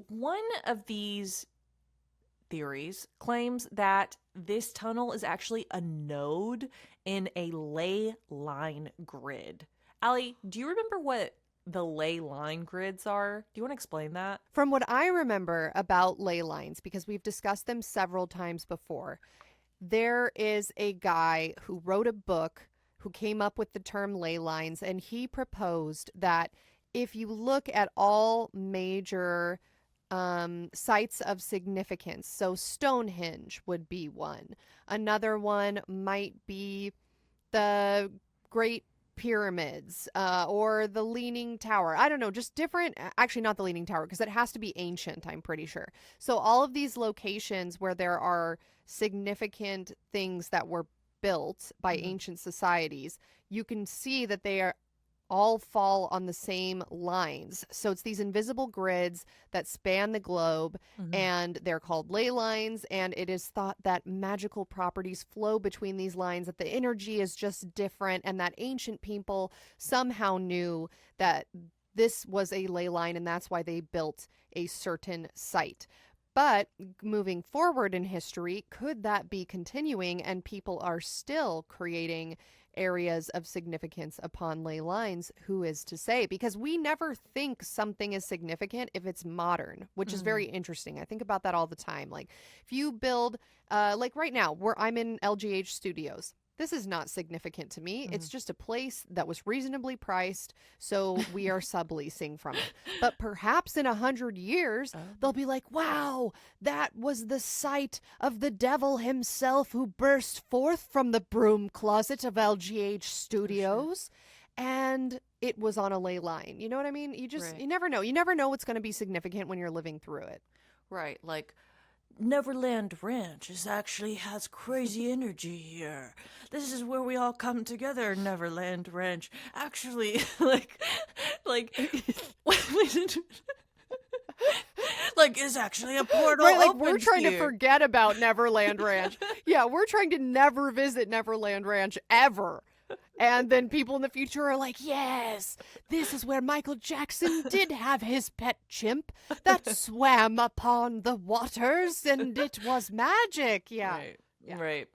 Speaker 5: One of these theories claims that this tunnel is actually a node in a ley line grid. Aly, do you remember what the ley line grids are? Do you want to explain that?
Speaker 2: From what I remember about ley lines, because we've discussed them several times before, there is a guy who wrote a book who came up with the term ley lines, and he proposed that if you look at all major sites of significance, so Stonehenge would be one. Another one might be the Great Pyramids or the Leaning Tower. I don't know, just different. Actually, not the Leaning Tower, because it has to be ancient, I'm pretty sure. So all of these locations where there are significant things that were built by ancient societies, you can see that they are all fall on the same lines. So it's these invisible grids that span the globe, and they're called ley lines, and it is thought that magical properties flow between these lines, that the energy is just different, and that ancient people somehow knew that this was a ley line, and that's why they built a certain site. But moving forward in history, could that be continuing and people are still creating areas of significance upon ley lines? Who is to say? Because we never think something is significant if it's modern, which is very interesting. I think about that all the time. Like, if you build, like right now, where I'm in LGH Studios, this is not significant to me. It's just a place that was reasonably priced, so we are subleasing from it. But perhaps in 100 years, they'll be like, wow, that was the site of the devil himself who burst forth from the broom closet of LGH Studios. And it was on a ley line. You know what I mean? You just, you never know. You never know what's going to be significant when you're living through it.
Speaker 5: Right, like, Neverland Ranch actually has crazy energy here. This is where we all come together, Neverland Ranch. Like like, is actually a portal.
Speaker 2: Right, like we're
Speaker 5: opens
Speaker 2: trying to
Speaker 5: here.
Speaker 2: forget about Neverland Ranch. Yeah, we're trying to never visit Neverland Ranch ever. And then people in the future are like, yes, this is where Michael Jackson did have his pet chimp that swam upon the waters and it was magic. Yeah.
Speaker 5: Right.
Speaker 2: Yeah.
Speaker 5: Right.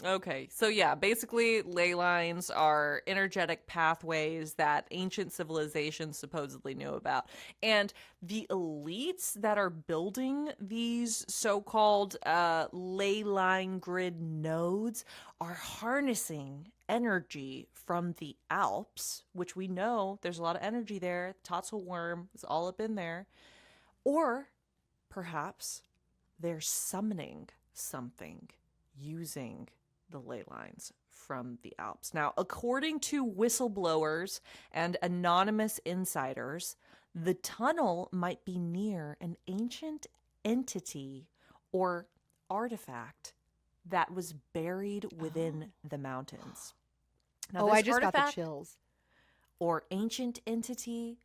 Speaker 5: Okay. So yeah, basically ley lines are energetic pathways that ancient civilizations supposedly knew about. And the elites that are building these so-called ley line grid nodes are harnessing energy from the Alps, which we know there's a lot of energy there. Tonsil worm is all up in there. Or perhaps they're summoning something using the ley lines from the Alps. Now, according to whistleblowers and anonymous insiders, the tunnel might be near an ancient entity or artifact that was buried within the mountains. Now,
Speaker 2: I
Speaker 5: this
Speaker 2: just got the
Speaker 5: artifact
Speaker 2: chills.
Speaker 5: or ancient entity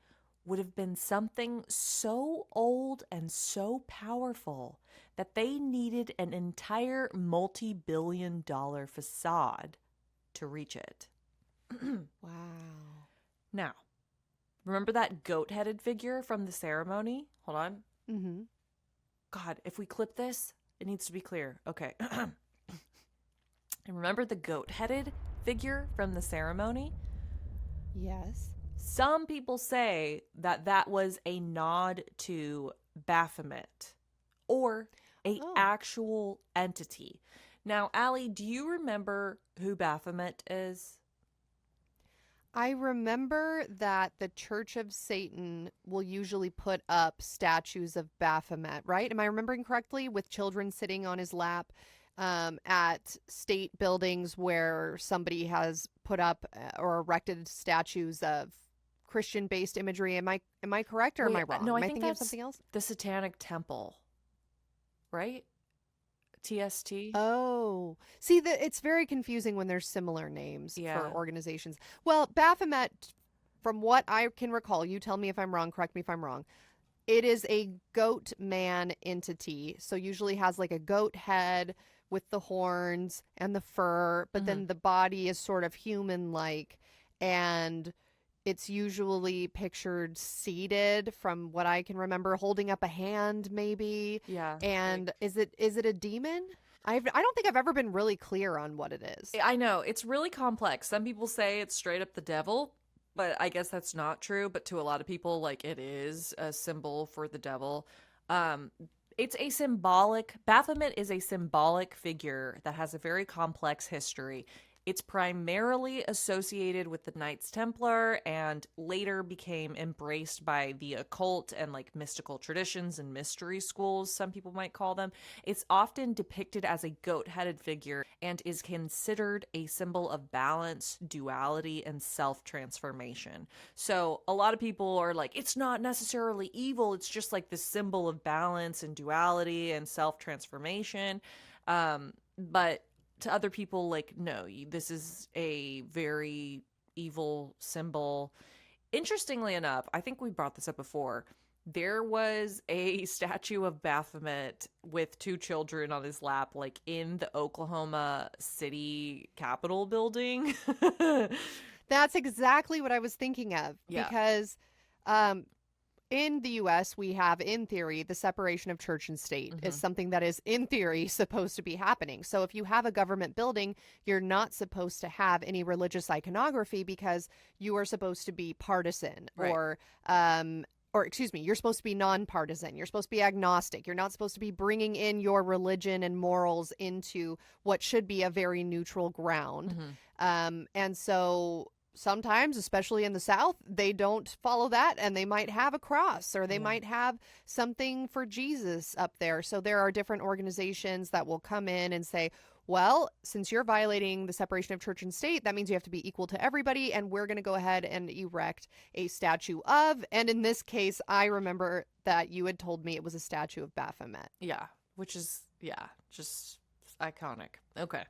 Speaker 5: would have been something so old and so powerful that they needed an entire multi-billion-dollar facade to reach it.
Speaker 2: Wow.
Speaker 5: Now, remember that goat-headed figure from the ceremony? Hold on.
Speaker 2: Mm-hmm.
Speaker 5: God, if we clip this, it needs to be clear. Okay. And remember the goat-headed figure from the ceremony?
Speaker 2: Yes.
Speaker 5: Some people say that that was a nod to Baphomet or a actual entity. Now, Allie, do you remember who Baphomet is?
Speaker 2: I remember that the Church of Satan will usually put up statues of Baphomet, right? Am I remembering correctly? With children sitting on his lap at state buildings where somebody has put up or erected statues of Christian-based imagery. Am I correct or am I wrong?
Speaker 5: No, I
Speaker 2: am I
Speaker 5: think
Speaker 2: thinking of
Speaker 5: that's
Speaker 2: something else?
Speaker 5: the Satanic Temple, right? TST.
Speaker 2: Oh, see, it's very confusing when there's similar names
Speaker 5: Yeah.
Speaker 2: for organizations. Well, Baphomet, from what I can recall, you tell me if I'm wrong, correct me if I'm wrong. It is a goat man entity. So usually has like a goat head with the horns and the fur, but then the body is sort of human-like, and it's usually pictured seated, from what I can remember, holding up a hand maybe.
Speaker 5: Yeah.
Speaker 2: And is it a demon? I don't think I've ever been really clear on what it is.
Speaker 5: I know, it's really complex. Some people say it's straight up the devil, but I guess that's not true. But to a lot of people, like, it is a symbol for the devil. It's a symbolic, Baphomet is a symbolic figure that has a very complex history. It's primarily associated with the Knights Templar and later became embraced by the occult and like mystical traditions and mystery schools, some people might call them. It's often depicted as a goat-headed figure and is considered a symbol of balance, duality, and self-transformation. So a lot of people are like, it's not necessarily evil, it's just like this symbol of balance and duality and self-transformation. But to other people, like, no, this is a very evil symbol. Interestingly enough, I think we brought this up before. There was a statue of Baphomet with two children on his lap, like in the Oklahoma City Capitol building.
Speaker 2: That's exactly what I was thinking of.
Speaker 5: Yeah.
Speaker 2: Because in the U.S., we have, in theory, the separation of church and state is something that is, in theory, supposed to be happening. So if you have a government building, you're not supposed to have any religious iconography because you are supposed to be partisan,
Speaker 5: Right.
Speaker 2: or excuse me, you're supposed to be nonpartisan. You're supposed to be agnostic. You're not supposed to be bringing in your religion and morals into what should be a very neutral ground. And so sometimes, especially in the South, they don't follow that, and they might have a cross or they might have something for Jesus up there. So there are different organizations that will come in and say, well, since you're violating the separation of church and state, that means you have to be equal to everybody, and we're going to go ahead and erect a statue of. And in this case, I remember that you had told me it was a statue of Baphomet.
Speaker 5: Yeah, which is, just iconic. Okay.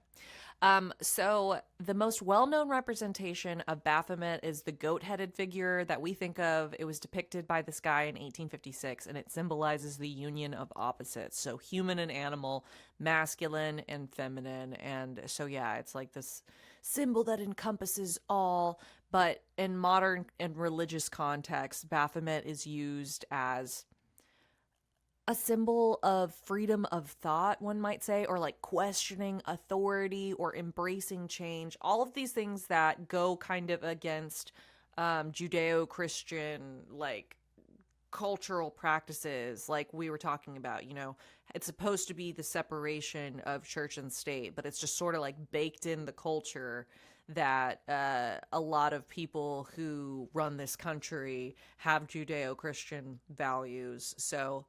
Speaker 5: So the most well-known representation of Baphomet is the goat-headed figure that we think of. It was depicted by this guy in 1856, and it symbolizes the union of opposites. So human and animal, masculine and feminine. And so, yeah, it's like this symbol that encompasses all. But in modern and religious context, Baphomet is used as a symbol of freedom of thought, one might say, or like questioning authority or embracing change. All of these things that go kind of against Judeo-Christian, like, cultural practices, like we were talking about. It's supposed to be the separation of church and state, but it's just sort of like baked in the culture that a lot of people who run this country have Judeo-Christian values. So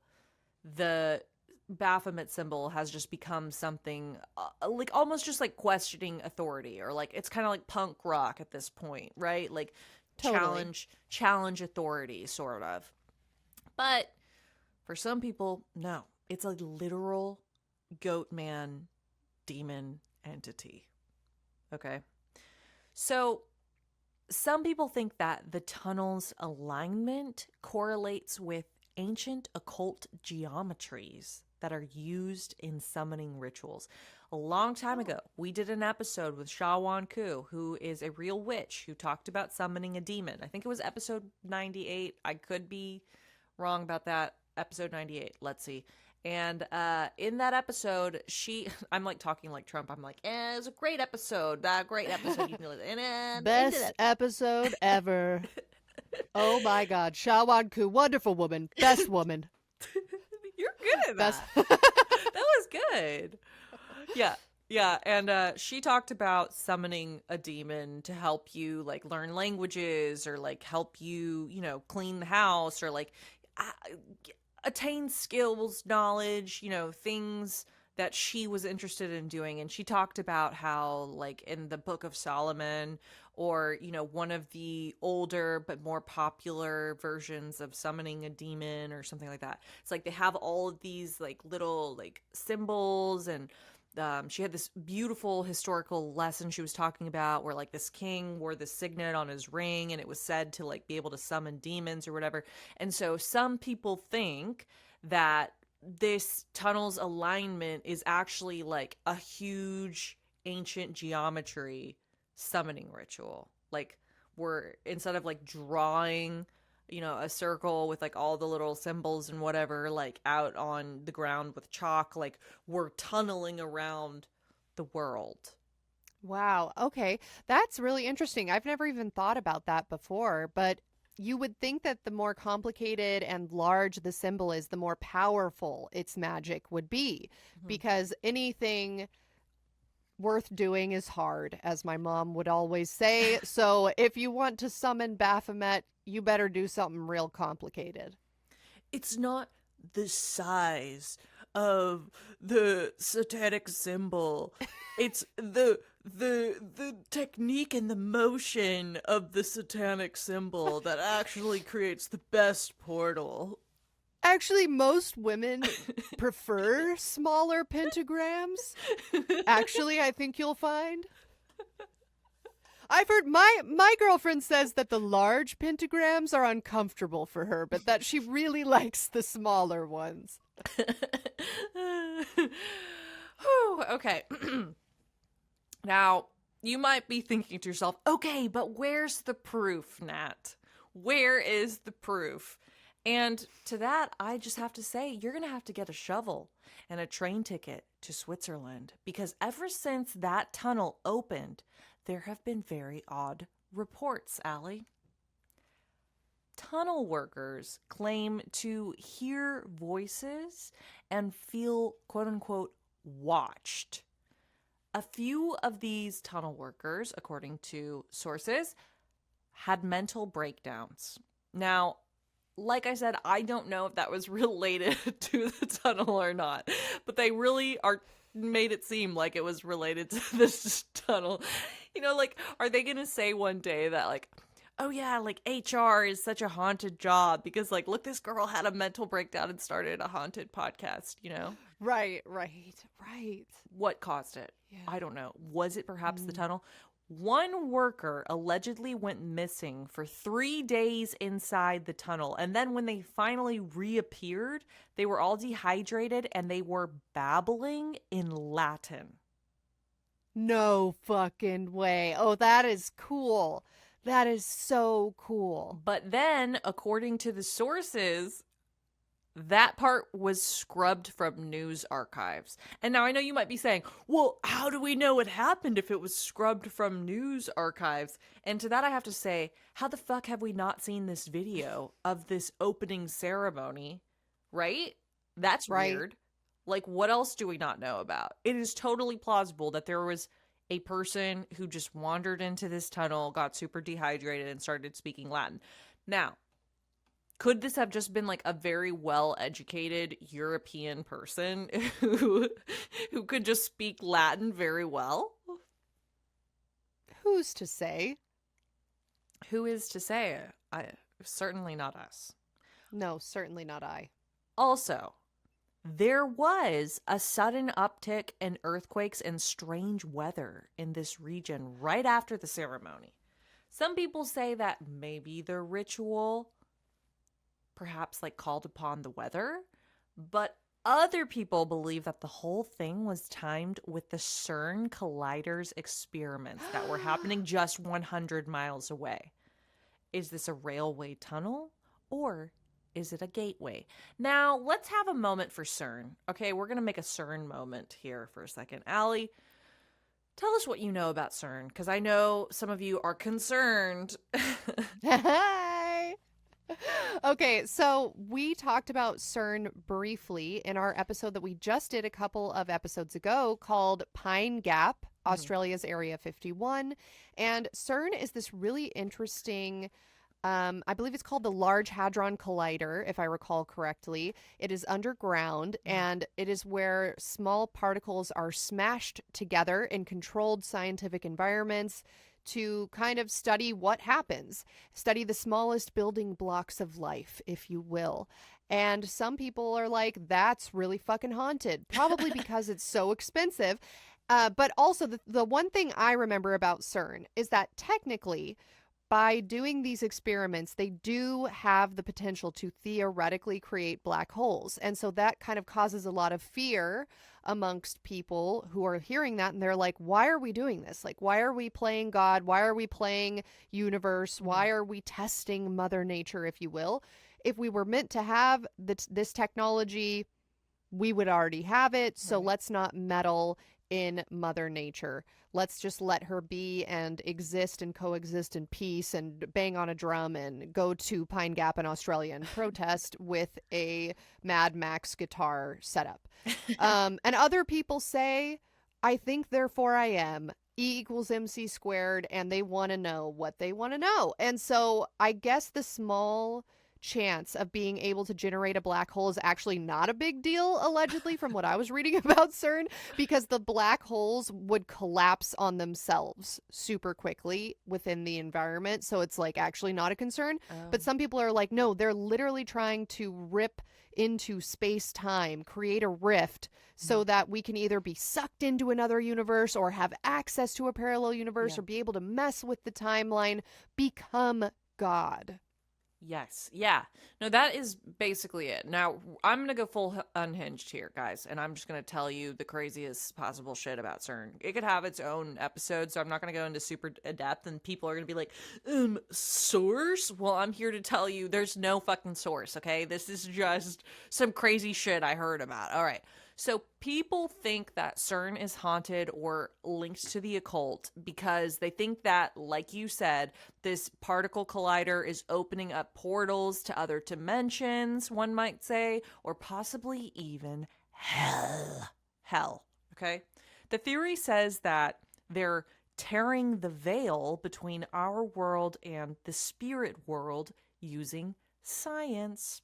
Speaker 5: the Baphomet symbol has just become something like almost just like questioning authority, or like it's kind of like punk rock at this point, right? Like
Speaker 2: Totally.
Speaker 5: challenge authority, sort of. But for some people, no, it's a literal goat man demon entity. Okay. So some people think that the tunnel's alignment correlates with ancient occult geometries that are used in summoning rituals. A long time ago, we did an episode with Shawan Ku, who is a real witch, who talked about summoning a demon. I think it was episode 98. I could be wrong about that. Episode 98. Let's see. And in that episode, I'm like talking like Trump. I'm like, it was a great episode. That great episode. You can listen.
Speaker 2: Best episode ever. Oh my God. Shawan Ku, wonderful woman. Best woman.
Speaker 5: You're good at
Speaker 2: Best.
Speaker 5: that. That was good. Yeah. Yeah. And she talked about summoning a demon to help you like learn languages, or like help you, clean the house, or like attain skills, knowledge, things that she was interested in doing. And she talked about how, like, in the Book of Solomon, or, one of the older but more popular versions of summoning a demon or something like that, it's like they have all of these like little like symbols. And she had this beautiful historical lesson she was talking about, where like this king wore the signet on his ring, and it was said to like be able to summon demons or whatever. And so some people think that this tunnel's alignment is actually like a huge ancient geometry summoning ritual. Like, we're, instead of like drawing a circle with like all the little symbols and whatever, like out on the ground with chalk, like we're tunneling around the world.
Speaker 2: Wow. Okay. That's really interesting. I've never even thought about that before, but you would think that the more complicated and large the symbol is, the more powerful its magic would be, because anything worth doing is hard, as my mom would always say. So if you want to summon Baphomet, you better do something real complicated.
Speaker 5: It's not the size of the satanic symbol. It's the technique and the motion of the satanic symbol that actually creates the best portal.
Speaker 2: Actually, most women prefer smaller pentagrams. Actually, I think you'll find. I've heard my girlfriend says that the large pentagrams are uncomfortable for her, but that she really likes the smaller ones.
Speaker 5: Okay. Now, you might be thinking to yourself, okay, but where's the proof, Nat? Where is the proof? And to that, I just have to say, you're going to have to get a shovel and a train ticket to Switzerland, because ever since that tunnel opened, there have been very odd reports, Aly. Tunnel workers claim to hear voices and feel, quote unquote, watched. A few of these tunnel workers, according to sources, had mental breakdowns. Now, like I said, I don't know if that was related to the tunnel or not, but they really made it seem like it was related to this tunnel. Like, are they going to say one day that, like, oh yeah, like HR is such a haunted job because, like, look, this girl had a mental breakdown and started a haunted podcast,
Speaker 2: Right, right, right.
Speaker 5: What caused it?
Speaker 2: Yeah.
Speaker 5: I don't know. Was it perhaps the tunnel? One worker allegedly went missing for 3 days inside the tunnel. And then when they finally reappeared, they were all dehydrated and they were babbling in Latin.
Speaker 2: No fucking way. Oh, that is cool. That is so cool.
Speaker 5: But then, according to the sources, that part was scrubbed from news archives. And now I know you might be saying, well, how do we know it happened if it was scrubbed from news archives? And to that I have to say, how the fuck have we not seen this video of this opening ceremony? Right? That's
Speaker 2: Right.
Speaker 5: weird. Like, what else do we not know about? It is totally plausible that there was a person who just wandered into this tunnel, got super dehydrated, and started speaking Latin. Now, could this have just been like a very well-educated European person who could just speak Latin very well?
Speaker 2: Who's to say?
Speaker 5: Who is to say? Certainly not us.
Speaker 2: No, certainly not I.
Speaker 5: Also, there was a sudden uptick in earthquakes and strange weather in this region right after the ceremony. Some people say that maybe the ritual perhaps like called upon the weather, but other people believe that the whole thing was timed with the CERN colliders experiments that were happening just 100 miles away. Is this a railway tunnel or is it a gateway? Now, let's have a moment for CERN. Okay, we're going to make a CERN moment here for a second. Aly, tell us what you know about CERN, because I know some of you are concerned.
Speaker 2: Hi. Okay, so we talked about CERN briefly in our episode that we just did a couple of episodes ago called Pine Gap, Australia's Area 51. And CERN is this really interesting, I believe it's called the Large Hadron Collider, if I recall correctly. It is underground, and it is where small particles are smashed together in controlled scientific environments to kind of study what happens, study the smallest building blocks of life, if you will. And some people are like, that's really fucking haunted, probably because it's so expensive. But also, the one thing I remember about CERN is that technically, by doing these experiments, they do have the potential to theoretically create black holes. And so that kind of causes a lot of fear amongst people who are hearing that. And they're like, why are we doing this? Like, why are we playing God? Why are we playing universe? Why are we testing Mother Nature, if you will? If we were meant to have this technology, we would already have it. So let's not meddle in Mother Nature. Let's just let her be and exist and coexist in peace and bang on a drum and go to Pine Gap in Australia and protest with a Mad Max guitar setup. And other people say, I think, therefore I am. E equals MC squared, and they want to know what they want to know. And so I guess the small chance of being able to generate a black hole is actually not a big deal, allegedly, from what I was reading about CERN, because the black holes would collapse on themselves super quickly within the environment. So it's like actually not a concern. But some people are like, no, they're literally trying to rip into space-time, create a rift so that we can either be sucked into another universe or have access to a parallel universe or be able to mess with the timeline, become God.
Speaker 5: Yes. Yeah. No, that is basically it. Now, I'm going to go full unhinged here, guys, and I'm just going to tell you the craziest possible shit about CERN. It could have its own episode, so I'm not going to go into super depth, and people are going to be like, source? Well, I'm here to tell you there's no fucking source, okay? This is just some crazy shit I heard about. All right. So people think that CERN is haunted or linked to the occult because they think that, like you said, this particle collider is opening up portals to other dimensions, one might say, or possibly even hell. Hell, okay? The theory says that they're tearing the veil between our world and the spirit world using science.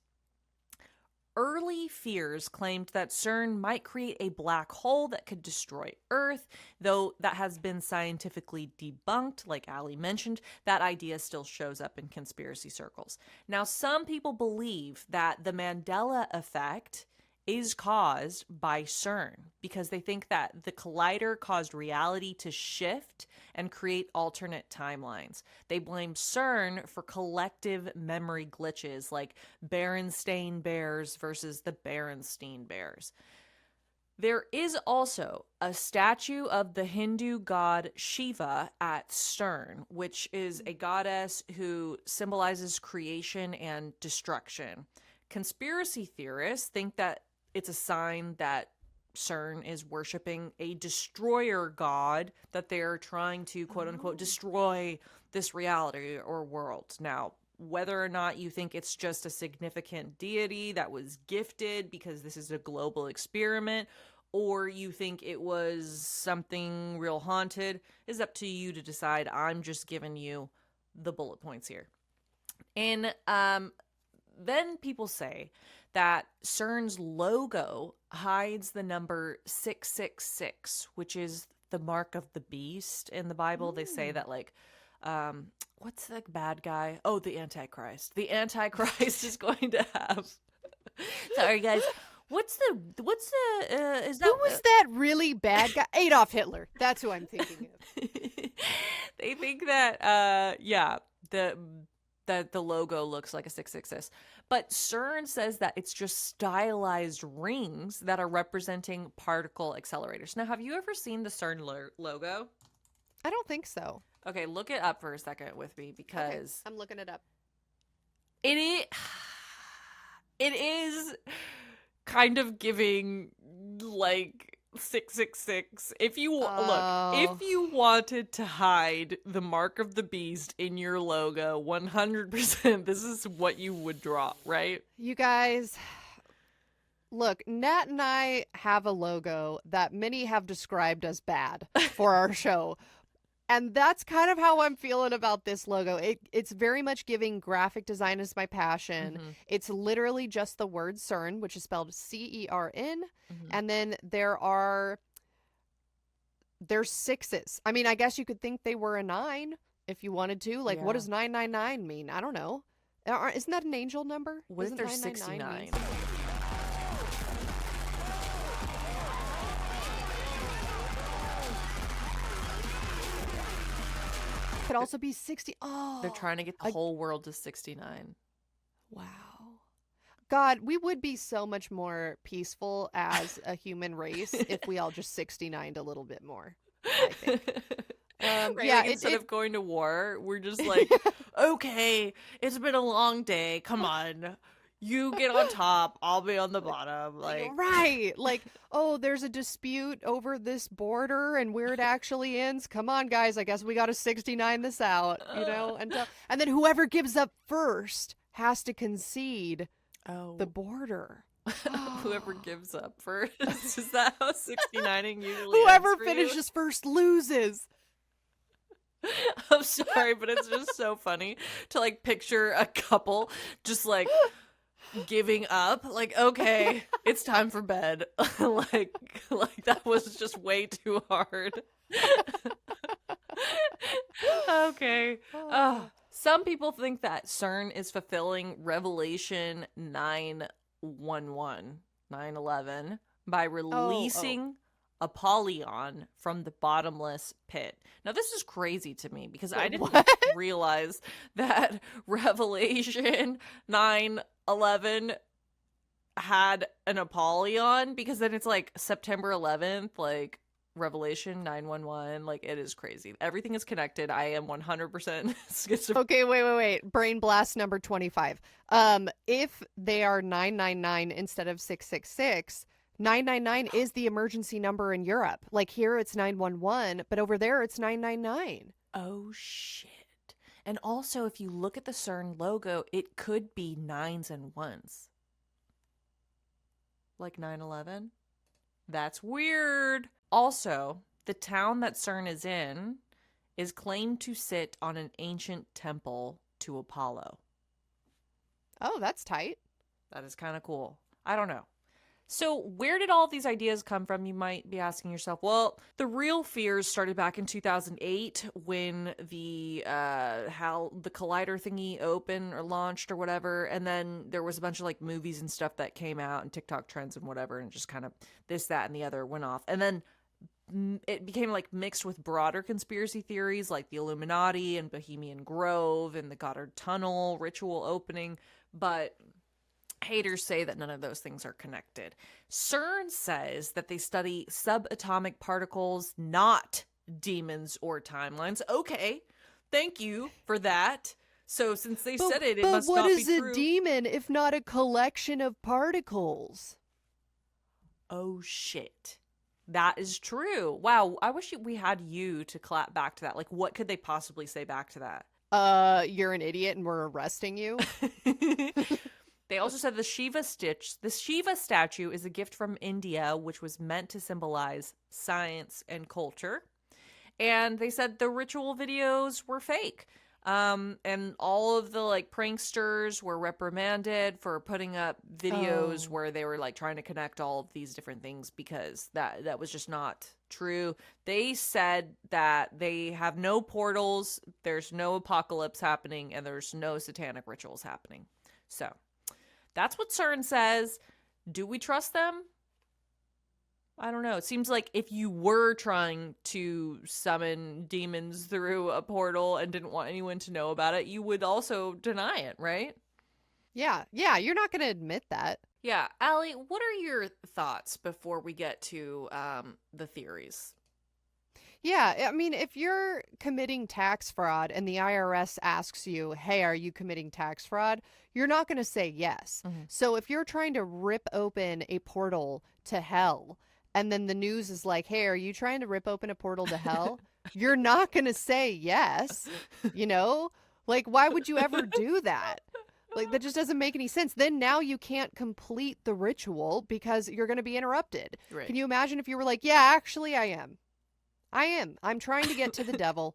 Speaker 5: Early fears claimed that CERN might create a black hole that could destroy Earth, though that has been scientifically debunked. Like Aly mentioned, that idea still shows up in conspiracy circles. Now, some people believe that the Mandela effect is caused by CERN because they think that the collider caused reality to shift and create alternate timelines. They blame CERN for collective memory glitches like Berenstain Bears versus the Berenstein Bears. There is also a statue of the Hindu god Shiva at CERN, which is a goddess who symbolizes creation and destruction. Conspiracy theorists think that it's a sign that CERN is worshiping a destroyer god, that they're trying to, quote unquote, destroy this reality or world. Now, whether or not you think it's just a significant deity that was gifted because this is a global experiment, or you think it was something real haunted, is up to you to decide. I'm just giving you the bullet points here. And then people say that CERN's logo hides the number 666, which is the mark of the beast in the Bible. They say that, like, what's the bad guy? Oh, the Antichrist. The Antichrist is going to have. Sorry, guys. What's the is that
Speaker 2: Who was that really bad guy? Adolf Hitler. That's who I'm thinking of.
Speaker 5: They think that the logo looks like a 666. But CERN says that it's just stylized rings that are representing particle accelerators. Now, have you ever seen the CERN logo?
Speaker 2: I don't think so.
Speaker 5: Okay, look it up for a second with me because
Speaker 2: I'm looking it up.
Speaker 5: it is kind of giving like 666. If you look, if you wanted to hide the mark of the beast in your logo 100%, this is what you would draw, right?
Speaker 2: You guys, look, Nat and I have a logo that many have described as bad for our show. And that's kind of how I'm feeling about this logo. It's very much giving graphic design as my passion.
Speaker 5: Mhm.
Speaker 2: It's literally just the word CERN, which is spelled CERN.
Speaker 5: Mhm.
Speaker 2: And then there's sixes. I mean, I guess you could think they were a 9 if you wanted to. Like, what
Speaker 5: Yeah.
Speaker 2: does 999 mean? I don't know. Isn't that an angel number?
Speaker 5: What if
Speaker 2: Isn't
Speaker 5: there's
Speaker 2: 999
Speaker 5: 69?
Speaker 2: mean- Could also be 60. Oh,
Speaker 5: They're trying to get the whole world to 69.
Speaker 2: wow. God, we would be so much more peaceful as a human race if we all just 69'd a little bit more, I think.
Speaker 5: Right,
Speaker 2: yeah,
Speaker 5: like instead of going to war, we're just like, okay, it's been a long day. Come on. You get on top, I'll be on the bottom. Like,
Speaker 2: right. Like, oh, there's a dispute over this border and where it actually ends. Come on, guys. I guess we got to 69 this out, you know? And then whoever gives up first has to concede the border.
Speaker 5: whoever gives up first. Is that how 69ing usually
Speaker 2: Whoever
Speaker 5: ends for you?
Speaker 2: finishes first loses.
Speaker 5: I'm sorry, but it's just so funny to like picture a couple just like giving up. Like, okay, it's time for bed. like that was just way too hard. Okay. Some people think that CERN is fulfilling Revelation 9:11 by releasing Apollyon from the bottomless pit. Now, this is crazy to me because I didn't realize that Revelation 9:11 had an Apollyon, because then it's like September 11th, like Revelation 9:11. Like, it is crazy. Everything is connected. I am 100% schizophrenic.
Speaker 2: Okay, wait. Brain blast number 25. If they are 999 instead of 666, 999 is the emergency number in Europe. Like, here it's 911, but over there it's 999.
Speaker 5: Oh, shit. And also, if you look at the CERN logo, it could be 9s and 1s. Like 9/11. That's weird. Also, the town that CERN is in is claimed to sit on an ancient temple to Apollo.
Speaker 2: Oh, that's tight.
Speaker 5: That is kind of cool. I don't know. So, where did all these ideas come from? You might be asking yourself. Well, the real fears started back in 2008 when the how the collider thingy opened or launched or whatever, and then there was a bunch of like movies and stuff that came out and TikTok trends and whatever, and just kind of this, that, and the other went off, and then it became like mixed with broader conspiracy theories like the Illuminati and Bohemian Grove and the Gotthard Tunnel ritual opening, but haters say that none of those things are connected. CERN says that they study subatomic particles, not demons or timelines. Okay, thank you for that. So since they said it must not be true.
Speaker 2: But what is a demon if not a collection of particles?
Speaker 5: Oh, shit. That is true. Wow, I wish we had you to clap back to that. Like, what could they possibly say back to that?
Speaker 2: You're an idiot and we're arresting you.
Speaker 5: They also said the Shiva statue is a gift from India, which was meant to symbolize science and culture. And they said the ritual videos were fake. And all of the like pranksters were reprimanded for putting up videos where they were like trying to connect all of these different things because that was just not true. They said that they have no portals, there's no apocalypse happening, and there's no satanic rituals happening. So that's what CERN says. Do we trust them? I don't know. It seems like if you were trying to summon demons through a portal and didn't want anyone to know about it, you would also deny it, right?
Speaker 2: Yeah, you're not going to admit that.
Speaker 5: Yeah. Aly, what are your thoughts before we get to the theories?
Speaker 2: Yeah, I mean, if you're committing tax fraud and the IRS asks you, hey, are you committing tax fraud? You're not going to say yes.
Speaker 5: Mm-hmm.
Speaker 2: So if you're trying to rip open a portal to hell, and then the news is like, hey, are you trying to rip open a portal to hell? You're not going to say yes, you know? Like, why would you ever do that? Like, that just doesn't make any sense. Then now you can't complete the ritual because you're going to be interrupted.
Speaker 5: Right.
Speaker 2: Can you imagine if you were like, yeah, actually I am. I'm trying to get to the devil,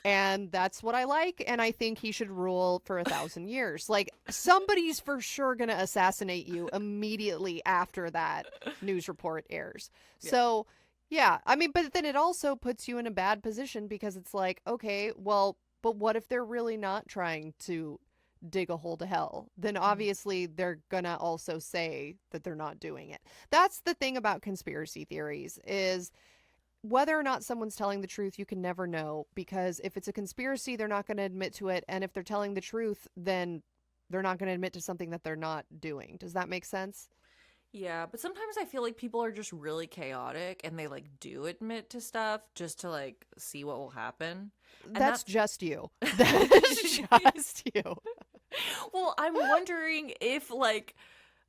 Speaker 2: and that's what I like, and I think he should rule for 1,000 years. Like, somebody's for sure going to assassinate you immediately after that news report airs.
Speaker 5: Yeah.
Speaker 2: So, yeah, I mean, but then it also puts you in a bad position because it's like, okay, well, but what if they're really not trying to dig a hole to hell? Then obviously they're gonna also say that they're not doing it. That's the thing about conspiracy theories is whether or not someone's telling the truth, you can never know, because if it's a conspiracy, they're not going to admit to it. And if they're telling the truth, then they're not going to admit to something that they're not doing. Does that make sense?
Speaker 5: Yeah, but sometimes I feel like people are just really chaotic and they like do admit to stuff just to like see what will happen. And
Speaker 2: That's just you. That's just you.
Speaker 5: Well, I'm wondering if like,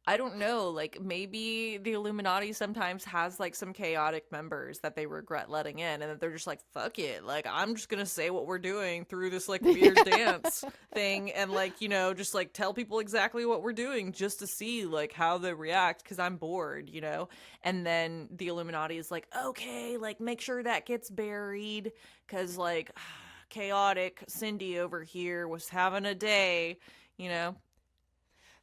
Speaker 5: I don't know, like maybe the Illuminati sometimes has like some chaotic members that they regret letting in and that they're just like, fuck it. Like, I'm just going to say what we're doing through this like weird dance thing and like, you know, just like tell people exactly what we're doing just to see like how they react because I'm bored, you know? And then the Illuminati is like, okay, like make sure that gets buried because like chaotic Cindy over here was having a day, you know?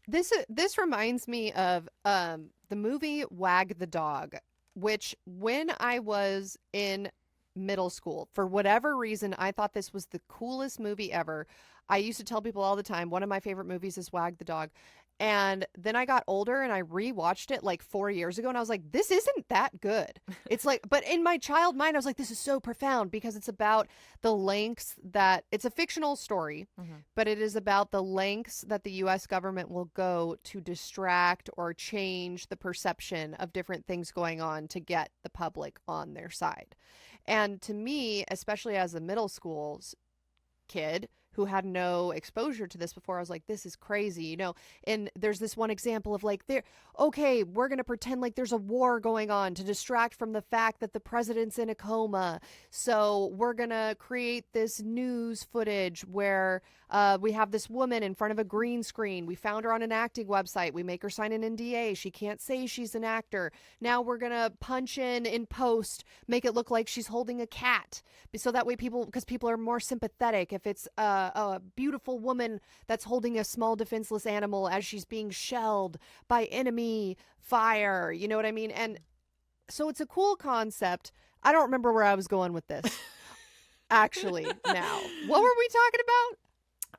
Speaker 2: This reminds me of the movie Wag the Dog, which when I was in middle school, for whatever reason, I thought this was the coolest movie ever. I used to tell people all the time, one of my favorite movies is Wag the Dog. And then I got older and I rewatched it like 4 years ago and I was like, this isn't that good. It's like, but in my child mind, I was like, this is so profound because it's about the lengths that it's a fictional story, but it is about the lengths that the US government will go to distract or change the perception of different things going on to get the public on their side. And to me, especially as a middle school kid who had no exposure to this before, I was like, this is crazy, you know? And there's this one example of like, okay, we're going to pretend like there's a war going on to distract from the fact that the president's in a coma. So we're going to create this news footage where we have this woman in front of a green screen. We found her on an acting website. We make her sign an NDA. She can't say she's an actor. Now we're going to punch in post, make it look like she's holding a cat. So that way because people are more sympathetic if it's a beautiful woman that's holding a small defenseless animal as she's being shelled by enemy fire. You know what I mean? And so it's a cool concept. I don't remember where I was going with this. Actually, now. What were we talking about?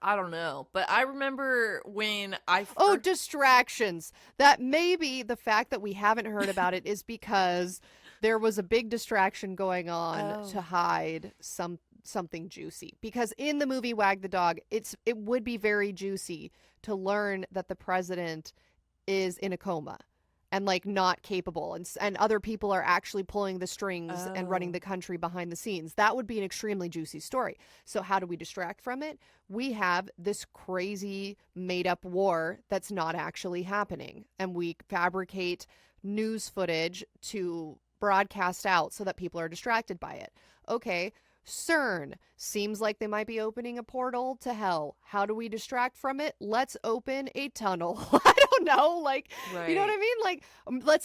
Speaker 5: I don't know, but I remember when I
Speaker 2: distractions. That maybe the fact that we haven't heard about it is because there was a big distraction going on to hide something juicy. Because in the movie Wag the Dog, it would be very juicy to learn that the president is in a coma and like not capable, and other people are actually pulling the strings and running the country behind the scenes. That would be an extremely juicy story. So how do we distract from it? We have this crazy made up war that's not actually happening, and we fabricate news footage to broadcast out so that people are distracted by it. Okay, CERN seems like they might be opening a portal to hell. How do we distract from it? Let's open a tunnel. I don't know, like, you know what I mean? Like, let's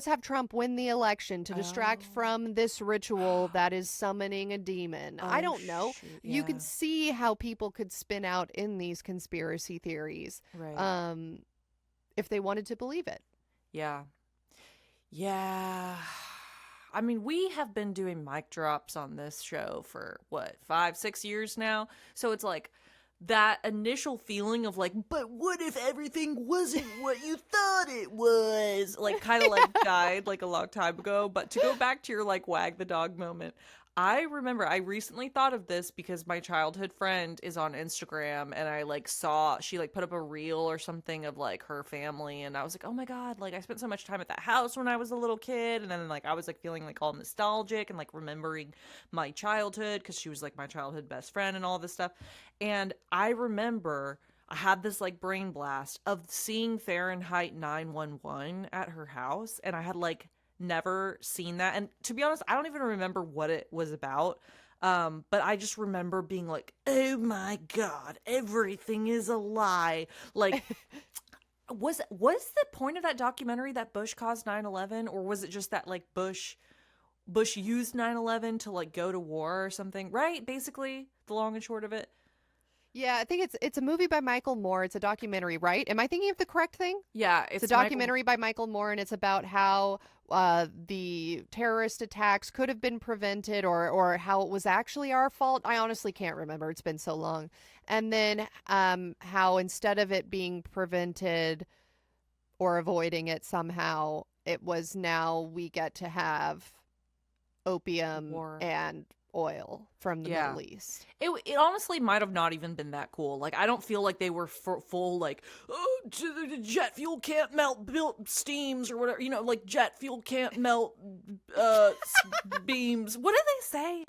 Speaker 2: have Trump win the election to distract from this ritual that is summoning a demon. I don't know. You can see how people could spin out in these conspiracy theories, if they wanted to believe it.
Speaker 5: Yeah. I mean, we have been doing mic drops on this show for, 5-6 years now? So it's like that initial feeling of like, but what if everything wasn't what you thought it was? Like, kind of like died like a long time ago. But to go back to your like wag the dog moment, I remember I recently thought of this because my childhood friend is on Instagram, and I like saw she like put up a reel or something of like her family, and I was like, oh my god, like I spent so much time at that house when I was a little kid. And then like I was like feeling like all nostalgic and like remembering my childhood because she was like my childhood best friend and all this stuff. And I remember I had this like brain blast of seeing Fahrenheit 9/11 at her house, and I had like never seen that. And to be honest, I don't even remember what it was about. But I just remember being like, oh my god, everything is a lie. Like, was the point of that documentary that Bush caused 9/11, or was it just that like Bush used 9/11 to like go to war or something? Right? Basically, the long and short of it.
Speaker 2: Yeah, I think it's a movie by Michael Moore. It's a documentary, right? Am I thinking of the correct thing?
Speaker 5: Yeah,
Speaker 2: it's a documentary by Michael Moore, and it's about how the terrorist attacks could have been prevented, or how it was actually our fault. I honestly can't remember. It's been so long. And then how instead of it being prevented or avoiding it somehow, it was now we get to have opium and oil from the Middle East.
Speaker 5: It honestly might have not even been that cool. Like, I don't feel like they were full like, oh, jet fuel can't melt steams or whatever, you know, like jet fuel can't melt beams. What did they say?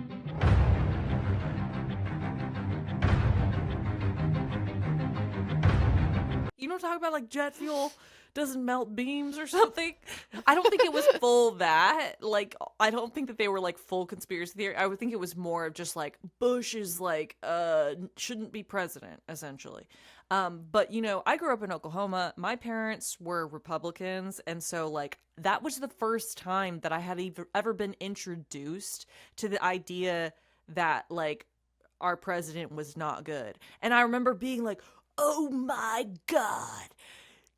Speaker 5: You know, talk about like jet fuel doesn't melt beams or something. I don't think it was full that. Like, I don't think that they were like full conspiracy theory. I would think it was more of just like Bush is like shouldn't be president, essentially. But you know, I grew up in Oklahoma. My parents were Republicans, and so like that was the first time that I had ever been introduced to the idea that like our president was not good. And I remember being like, oh my god,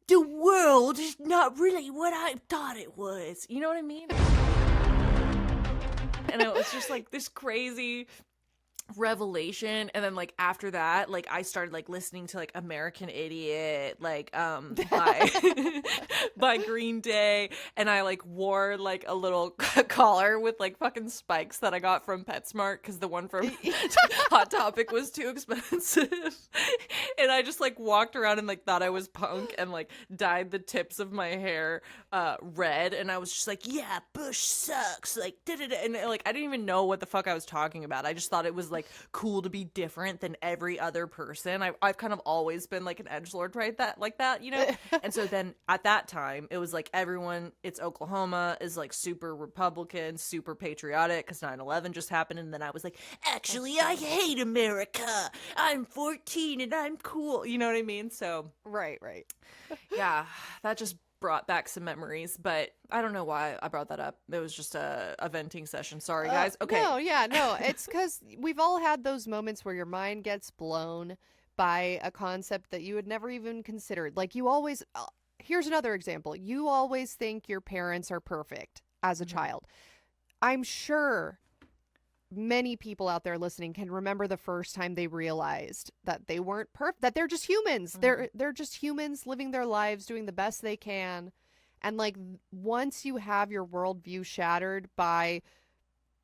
Speaker 5: the world is not really what I thought it was. You know what I mean? And it was just like this crazy revelation. And then like after that, like I started like listening to like American Idiot, like by by Green Day, and I like wore like a little collar with like fucking spikes that I got from PetSmart because the one from Hot Topic was too expensive. And I just like walked around and like thought I was punk, and like dyed the tips of my hair red, and I was just like, yeah, Bush sucks, like da-da-da. And like I didn't even know what the fuck I was talking about. I just thought it was like cool to be different than every other person. I've kind of always been like an edgelord, right? That like that, you know? And so then at that time it was like everyone, it's Oklahoma, is like super Republican, super patriotic because 9/11 just happened. And then I was like, actually I hate America, I'm 14 and I'm cool, you know what I mean? So
Speaker 2: right.
Speaker 5: yeah, that just brought back some memories, but I don't know why I brought that up. It was just a venting session. Sorry, guys. Okay.
Speaker 2: No. It's because we've all had those moments where your mind gets blown by a concept that you had never even considered. Like you always, here's another example. You always think your parents are perfect as a child. I'm sure many people out there listening can remember the first time they realized that they weren't perfect, that they're just humans. They're just humans living their lives, doing the best they can. And like once you have your worldview shattered by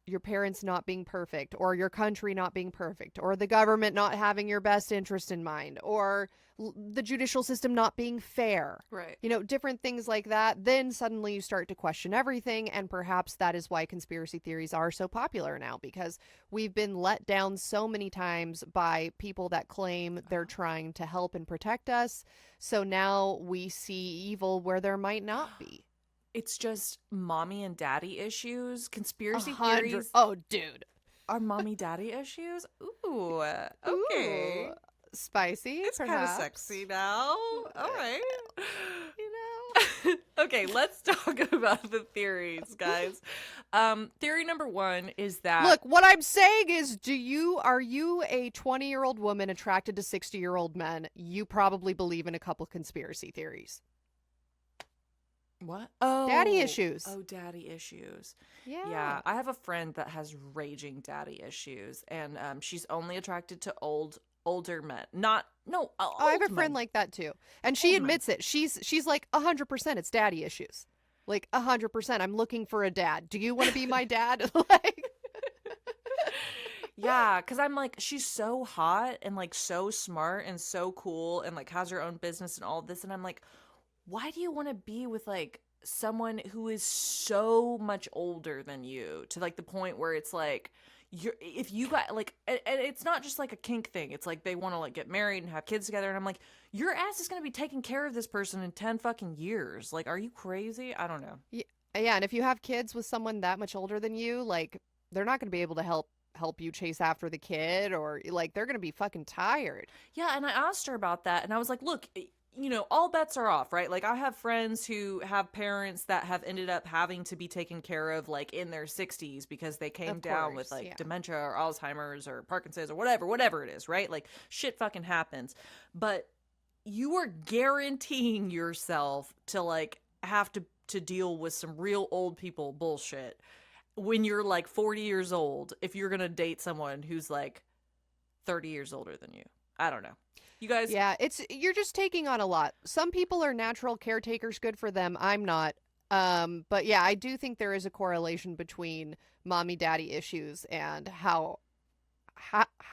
Speaker 2: your parents not being perfect, or your country not being perfect, or the government not having your best interest in mind, or the judicial system not being fair,
Speaker 5: Right.
Speaker 2: you know, different things like that, then suddenly you start to question everything. And perhaps that is why conspiracy theories are so popular now, because we've been let down so many times by people that claim they're trying to help and protect us. So now we see evil where there might not be.
Speaker 5: It's just mommy and daddy issues. Conspiracy theories
Speaker 2: Oh, dude.
Speaker 5: are mommy daddy issues. Ooh, okay.
Speaker 2: Ooh, spicy.
Speaker 5: It's kind of sexy now. All right.
Speaker 2: You know.
Speaker 5: Okay, let's talk about the theories, guys. Theory number 1 is that
Speaker 2: Look, what I'm saying is, are you a 20-year-old woman attracted to 60-year-old men? You probably believe in a couple conspiracy theories.
Speaker 5: What? Oh,
Speaker 2: Daddy issues.
Speaker 5: Oh, daddy issues.
Speaker 2: Yeah.
Speaker 5: Yeah, I have a friend that has raging daddy issues, and she's only attracted to older men.
Speaker 2: Oh, I have a friend like that too, and she admits it. She's like 100%. It's daddy issues, like 100%. I'm looking for a dad. Do you want to be my dad? Like,
Speaker 5: yeah, because I'm like, she's so hot and like so smart and so cool and like has her own business and all this, and I'm like, why do you want to be with like someone who is so much older than you, to like the point where it's like if you got like, and it's not just like a kink thing, it's like they want to like get married and have kids together, and I'm like, your ass is going to be taking care of this person in 10 fucking years. Like, are you crazy? I don't know.
Speaker 2: yeah, and if you have kids with someone that much older than you, like they're not going to be able to help you chase after the kid, or like they're going to be fucking tired.
Speaker 5: Yeah, and I asked her about that, and I was like, look, you know, all bets are off, right? Like, I have friends who have parents that have ended up having to be taken care of, like, in their 60s because they came down with, like, dementia or Alzheimer's or Parkinson's or whatever it is, right? Like, shit fucking happens. But you are guaranteeing yourself to, like, have to deal with some real old people bullshit when you're, like, 40 years old if you're gonna date someone who's, like, 30 years older than you. I don't know. You guys.
Speaker 2: Yeah, you're just taking on a lot. Some people are natural caretakers, good for them. I'm not. But yeah, I do think there is a correlation between mommy daddy issues and how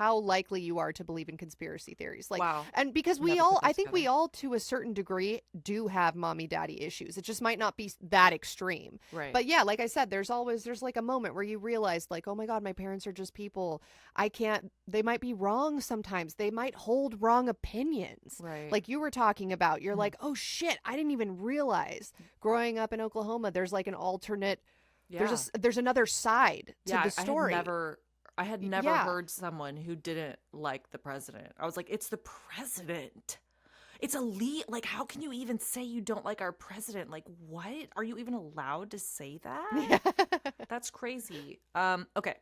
Speaker 2: likely you are to believe in conspiracy theories. Like,
Speaker 5: wow.
Speaker 2: And because I think we all to a certain degree do have mommy daddy issues. It just might not be that extreme.
Speaker 5: Right.
Speaker 2: But yeah, like I said, there's like a moment where you realize like, oh my God, my parents are just people. They might be wrong sometimes. They might hold wrong opinions.
Speaker 5: Right.
Speaker 2: Like you were talking about, you're like, oh shit, I didn't even realize growing up in Oklahoma, there's like an alternate, there's another side to the story.
Speaker 5: I had never heard someone who didn't like the president. I was like, it's the president. It's elite. Like, how can you even say you don't like our president? Like, what? Are you even allowed to say that? That's crazy. Okay.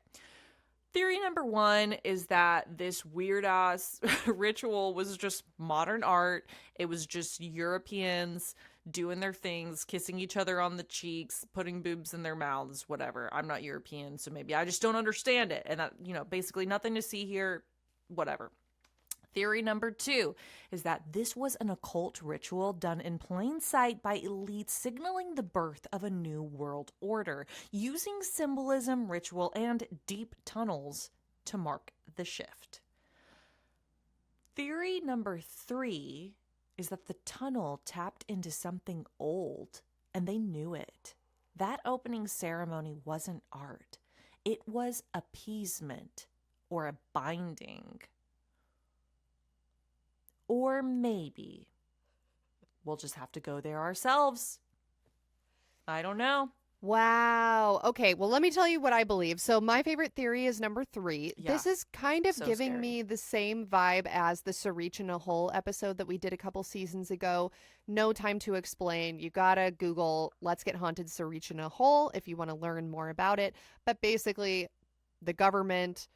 Speaker 5: Theory number 1 is that this weird-ass ritual was just modern art. It was just Europeans doing their things, kissing each other on the cheeks, putting boobs in their mouths, whatever. I'm not European, so maybe I just don't understand it. And that, you know, basically nothing to see here, whatever. Theory number 2 is that this was an occult ritual done in plain sight by elites signaling the birth of a new world order, using symbolism, ritual, and deep tunnels to mark the shift. Theory number 3 is that the tunnel tapped into something old, and they knew it. That opening ceremony wasn't art. It was appeasement or a binding. Or maybe we'll just have to go there ourselves. I don't know.
Speaker 2: Wow. Okay, well, let me tell you what I believe. So my favorite theory is number 3.
Speaker 5: Yeah.
Speaker 2: This is kind of
Speaker 5: So
Speaker 2: giving
Speaker 5: scary.
Speaker 2: me the same vibe as the Serene in a Hole episode that we did a couple seasons ago. No time to explain. You gotta Google "Let's Get Haunted Serene in a Hole" if you want to learn more about it. But basically, the government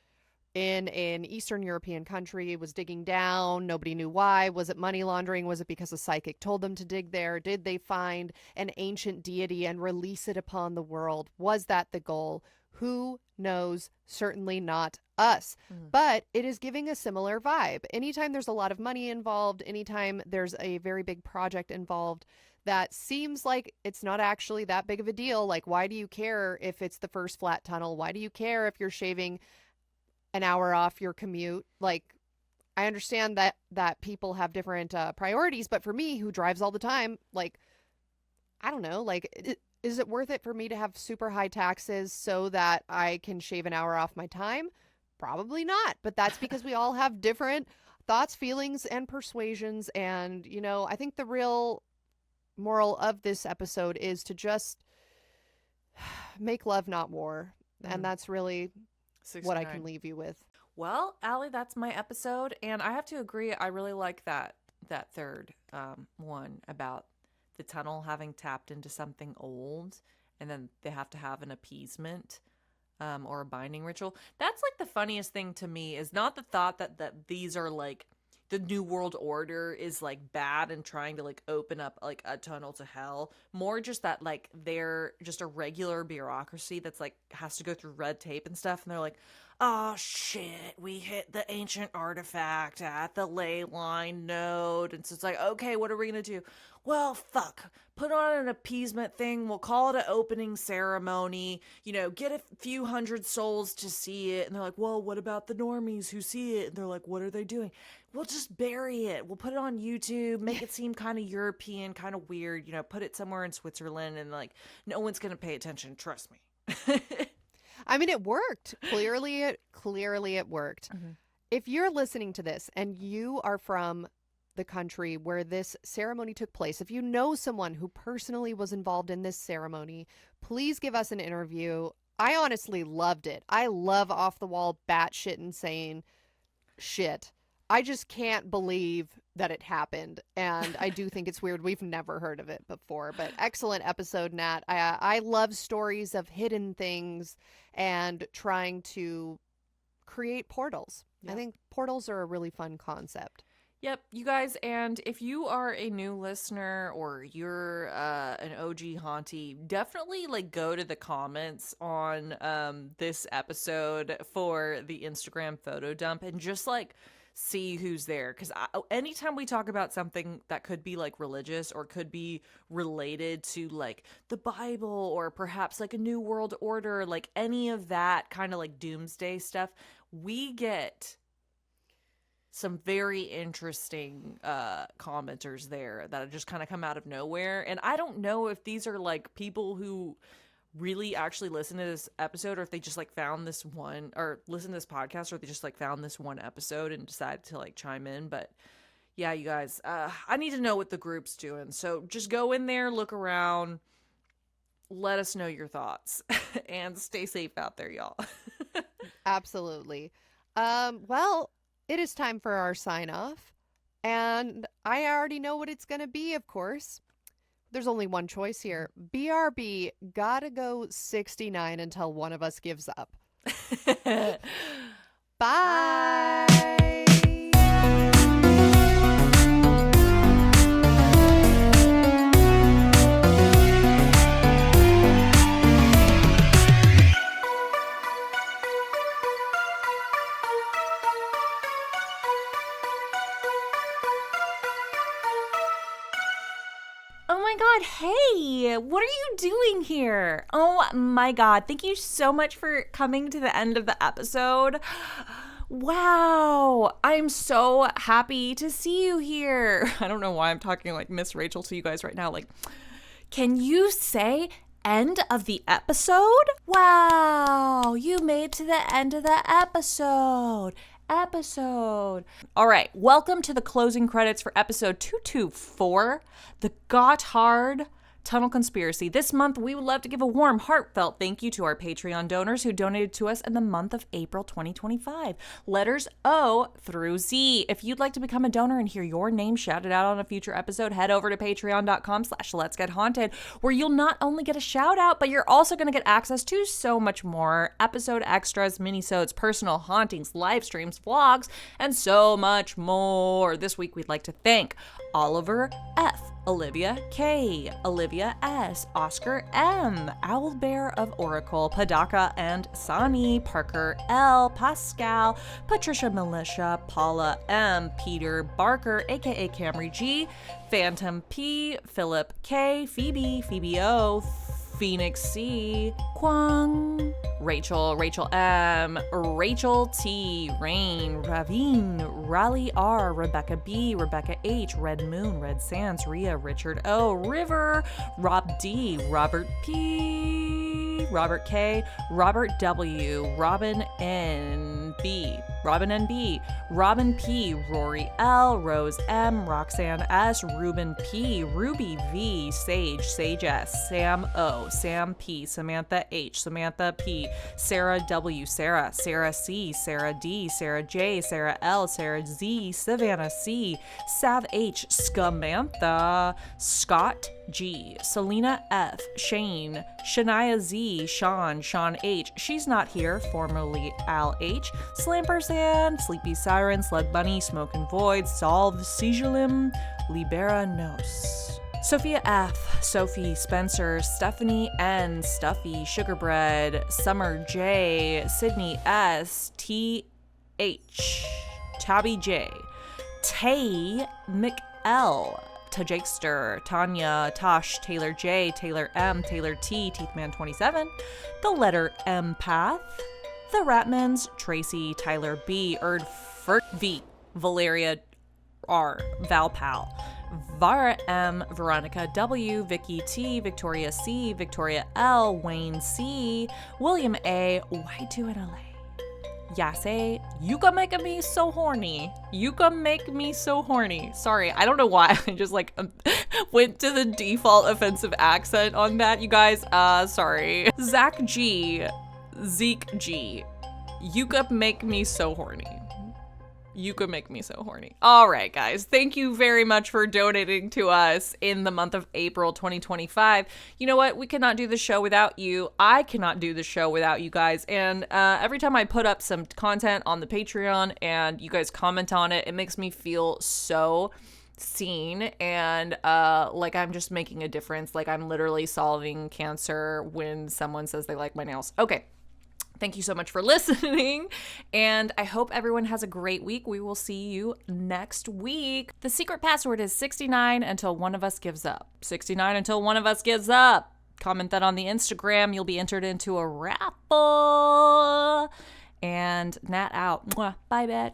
Speaker 2: in an Eastern European country was digging down. Nobody knew why. Was it money laundering? Was it because a psychic told them to dig there? Did they find an ancient deity and release it upon the world? Was that the goal? Who knows? Certainly not us. But it is giving a similar vibe. Anytime there's a lot of money involved, anytime there's a very big project involved, that seems like it's not actually that big of a deal. Like, why do you care if it's the first flat tunnel? Why do you care if you're shaving an hour off your commute? Like, I understand that people have different priorities, but for me, who drives all the time, like, I don't know, like, is it worth it for me to have super high taxes so that I can shave an hour off my time? Probably not, but that's because we all have different thoughts, feelings, and persuasions. And, you know, I think the real moral of this episode is to just make love, not war. And that's really what I can leave you with.
Speaker 5: Well, Allie, that's my episode, and I have to agree. I really like that third one about the tunnel having tapped into something old, and then they have to have an appeasement or a binding ritual. That's like the funniest thing to me is not the thought that these are like the New World Order is like bad and trying to like open up like a tunnel to hell. More just that like they're just a regular bureaucracy that's like has to go through red tape and stuff. And they're like, oh shit, we hit the ancient artifact at the ley line node. And so it's like, okay, what are we going to do? Well, fuck, put on an appeasement thing. We'll call it an opening ceremony, you know, get a few hundred souls to see it. And they're like, well, what about the normies who see it? And they're like, what are they doing? We'll just bury it. We'll put it on YouTube, make it seem kind of European, kind of weird, you know, put it somewhere in Switzerland and like, no one's going to pay attention. Trust me.
Speaker 2: I mean, it worked. Clearly it worked.
Speaker 5: Mm-hmm.
Speaker 2: If you're listening to this and you are from the country where this ceremony took place, if you know someone who personally was involved in this ceremony, please give us an interview. I honestly loved it. I love off the wall, batshit insane shit. I just can't believe that it happened. And I do think it's weird. We've never heard of it before, but excellent episode, Nat. I love stories of hidden things and trying to create portals.
Speaker 5: Yeah.
Speaker 2: I think portals are a really fun concept.
Speaker 5: Yep, you guys, and if you are a new listener or you're an OG Hauntie, definitely like go to the comments on this episode for the Instagram photo dump and just like see who's there. Because anytime we talk about something that could be like religious or could be related to like the Bible or perhaps like a New World Order, like any of that kind of like doomsday stuff, we get some very interesting commenters there that just kind of come out of nowhere. And I don't know if these are like people who really actually listen to this episode or if they just like found this one or listen to this podcast or they just like found this one episode and decided to like chime in. But yeah, you guys, I need to know what the group's doing. So just go in there, look around, let us know your thoughts and stay safe out there, y'all.
Speaker 2: Absolutely. Well, it is time for our sign off, and I already know what it's going to be, of course. There's only one choice here. BRB, gotta go 69 until one of us gives up. Bye.
Speaker 4: Oh my God, hey, what are you doing here? Oh my God, thank you so much for coming to the end of the episode. Wow, I'm so happy to see you here. I don't know why I'm talking like Miss Rachel to you guys right now. Like, can you say end of the episode? Wow, you made to the end of the episode. All right, welcome to the closing credits for episode 224, the Gotthard
Speaker 1: Tunnel Conspiracy. This month, we would love to give a warm, heartfelt thank you to our Patreon donors who donated to us in the month of April 2025. Letters O through Z. If you'd like to become a donor and hear your name shouted out on a future episode, head over to patreon.com/letsgethaunted, where you'll not only get a shout out, but you're also going to get access to so much more. Episode extras, minisodes, personal hauntings, live streams, vlogs, and so much more. This week, we'd like to thank Oliver F., Olivia K., Olivia S., Oscar M., Owlbear of Oracle, Padaka and Sani, Parker L., Pascal, Patricia Militia, Paula M., Peter Barker, aka Camry G., Phantom P., Philip K., Phoebe O., Phoenix C., Kwang, Rachel M., Rachel T., Rain, Ravine, Raleigh R., Rebecca B., Rebecca H., Red Moon, Red Sands, Ria, Richard O., River, Rob D., Robert P., Robert K., Robert W., Robin N. B., Robin P., Rory L., Rose M., Roxanne S., Ruben P., Ruby V., Sage S., Sam O., Sam P., Samantha H., Samantha P., Sarah W., Sarah C., Sarah D., Sarah J., Sarah L., Sarah Z., Savannah C., Sav H., Scamantha, Scott G., Selena F., Shane, Shania Z., Sean H., She's Not Here, formerly Al H., Slampersan, Sleepy Siren, Slug Bunny, Smokin' Void, Solve, Seijulim, Libera Nos. Sophia F., Sophie, Spencer, Stephanie N., Stuffy, Sugarbread, Summer J., Sydney S., T.H., Tabby J., Tay McL., Tajakester, Tanya, Tosh, Taylor J., Taylor M., Taylor T., Teethman27, the letter Empath, the Ratmans, Tracy, Tyler B., Erd Fert V., Valeria R., Valpal, Vara M., Veronica W., Vicky T., Victoria C., Victoria L., Wayne C., William A., Y2NLA, Yase, you can make me so horny. You can make me so horny. Sorry, I don't know why. I just went to the default offensive accent on that, you guys. Sorry. Zach G, Zeke G, you can make me so horny. You could make me so horny. All right, guys. Thank you very much for donating to us in the month of April 2025. You know what? We cannot do the show without you. I cannot do the show without you guys. And every time I put up some content on the Patreon and you guys comment on it, it makes me feel so seen and like I'm just making a difference. Like I'm literally solving cancer when someone says they like my nails. Okay. Thank you so much for listening, and I hope everyone has a great week. We will see you next week. The secret password is 69 until one of us gives up. 69 until one of us gives up. Comment that on the Instagram. You'll be entered into a raffle. And Nat out. Mwah. Bye, bitch.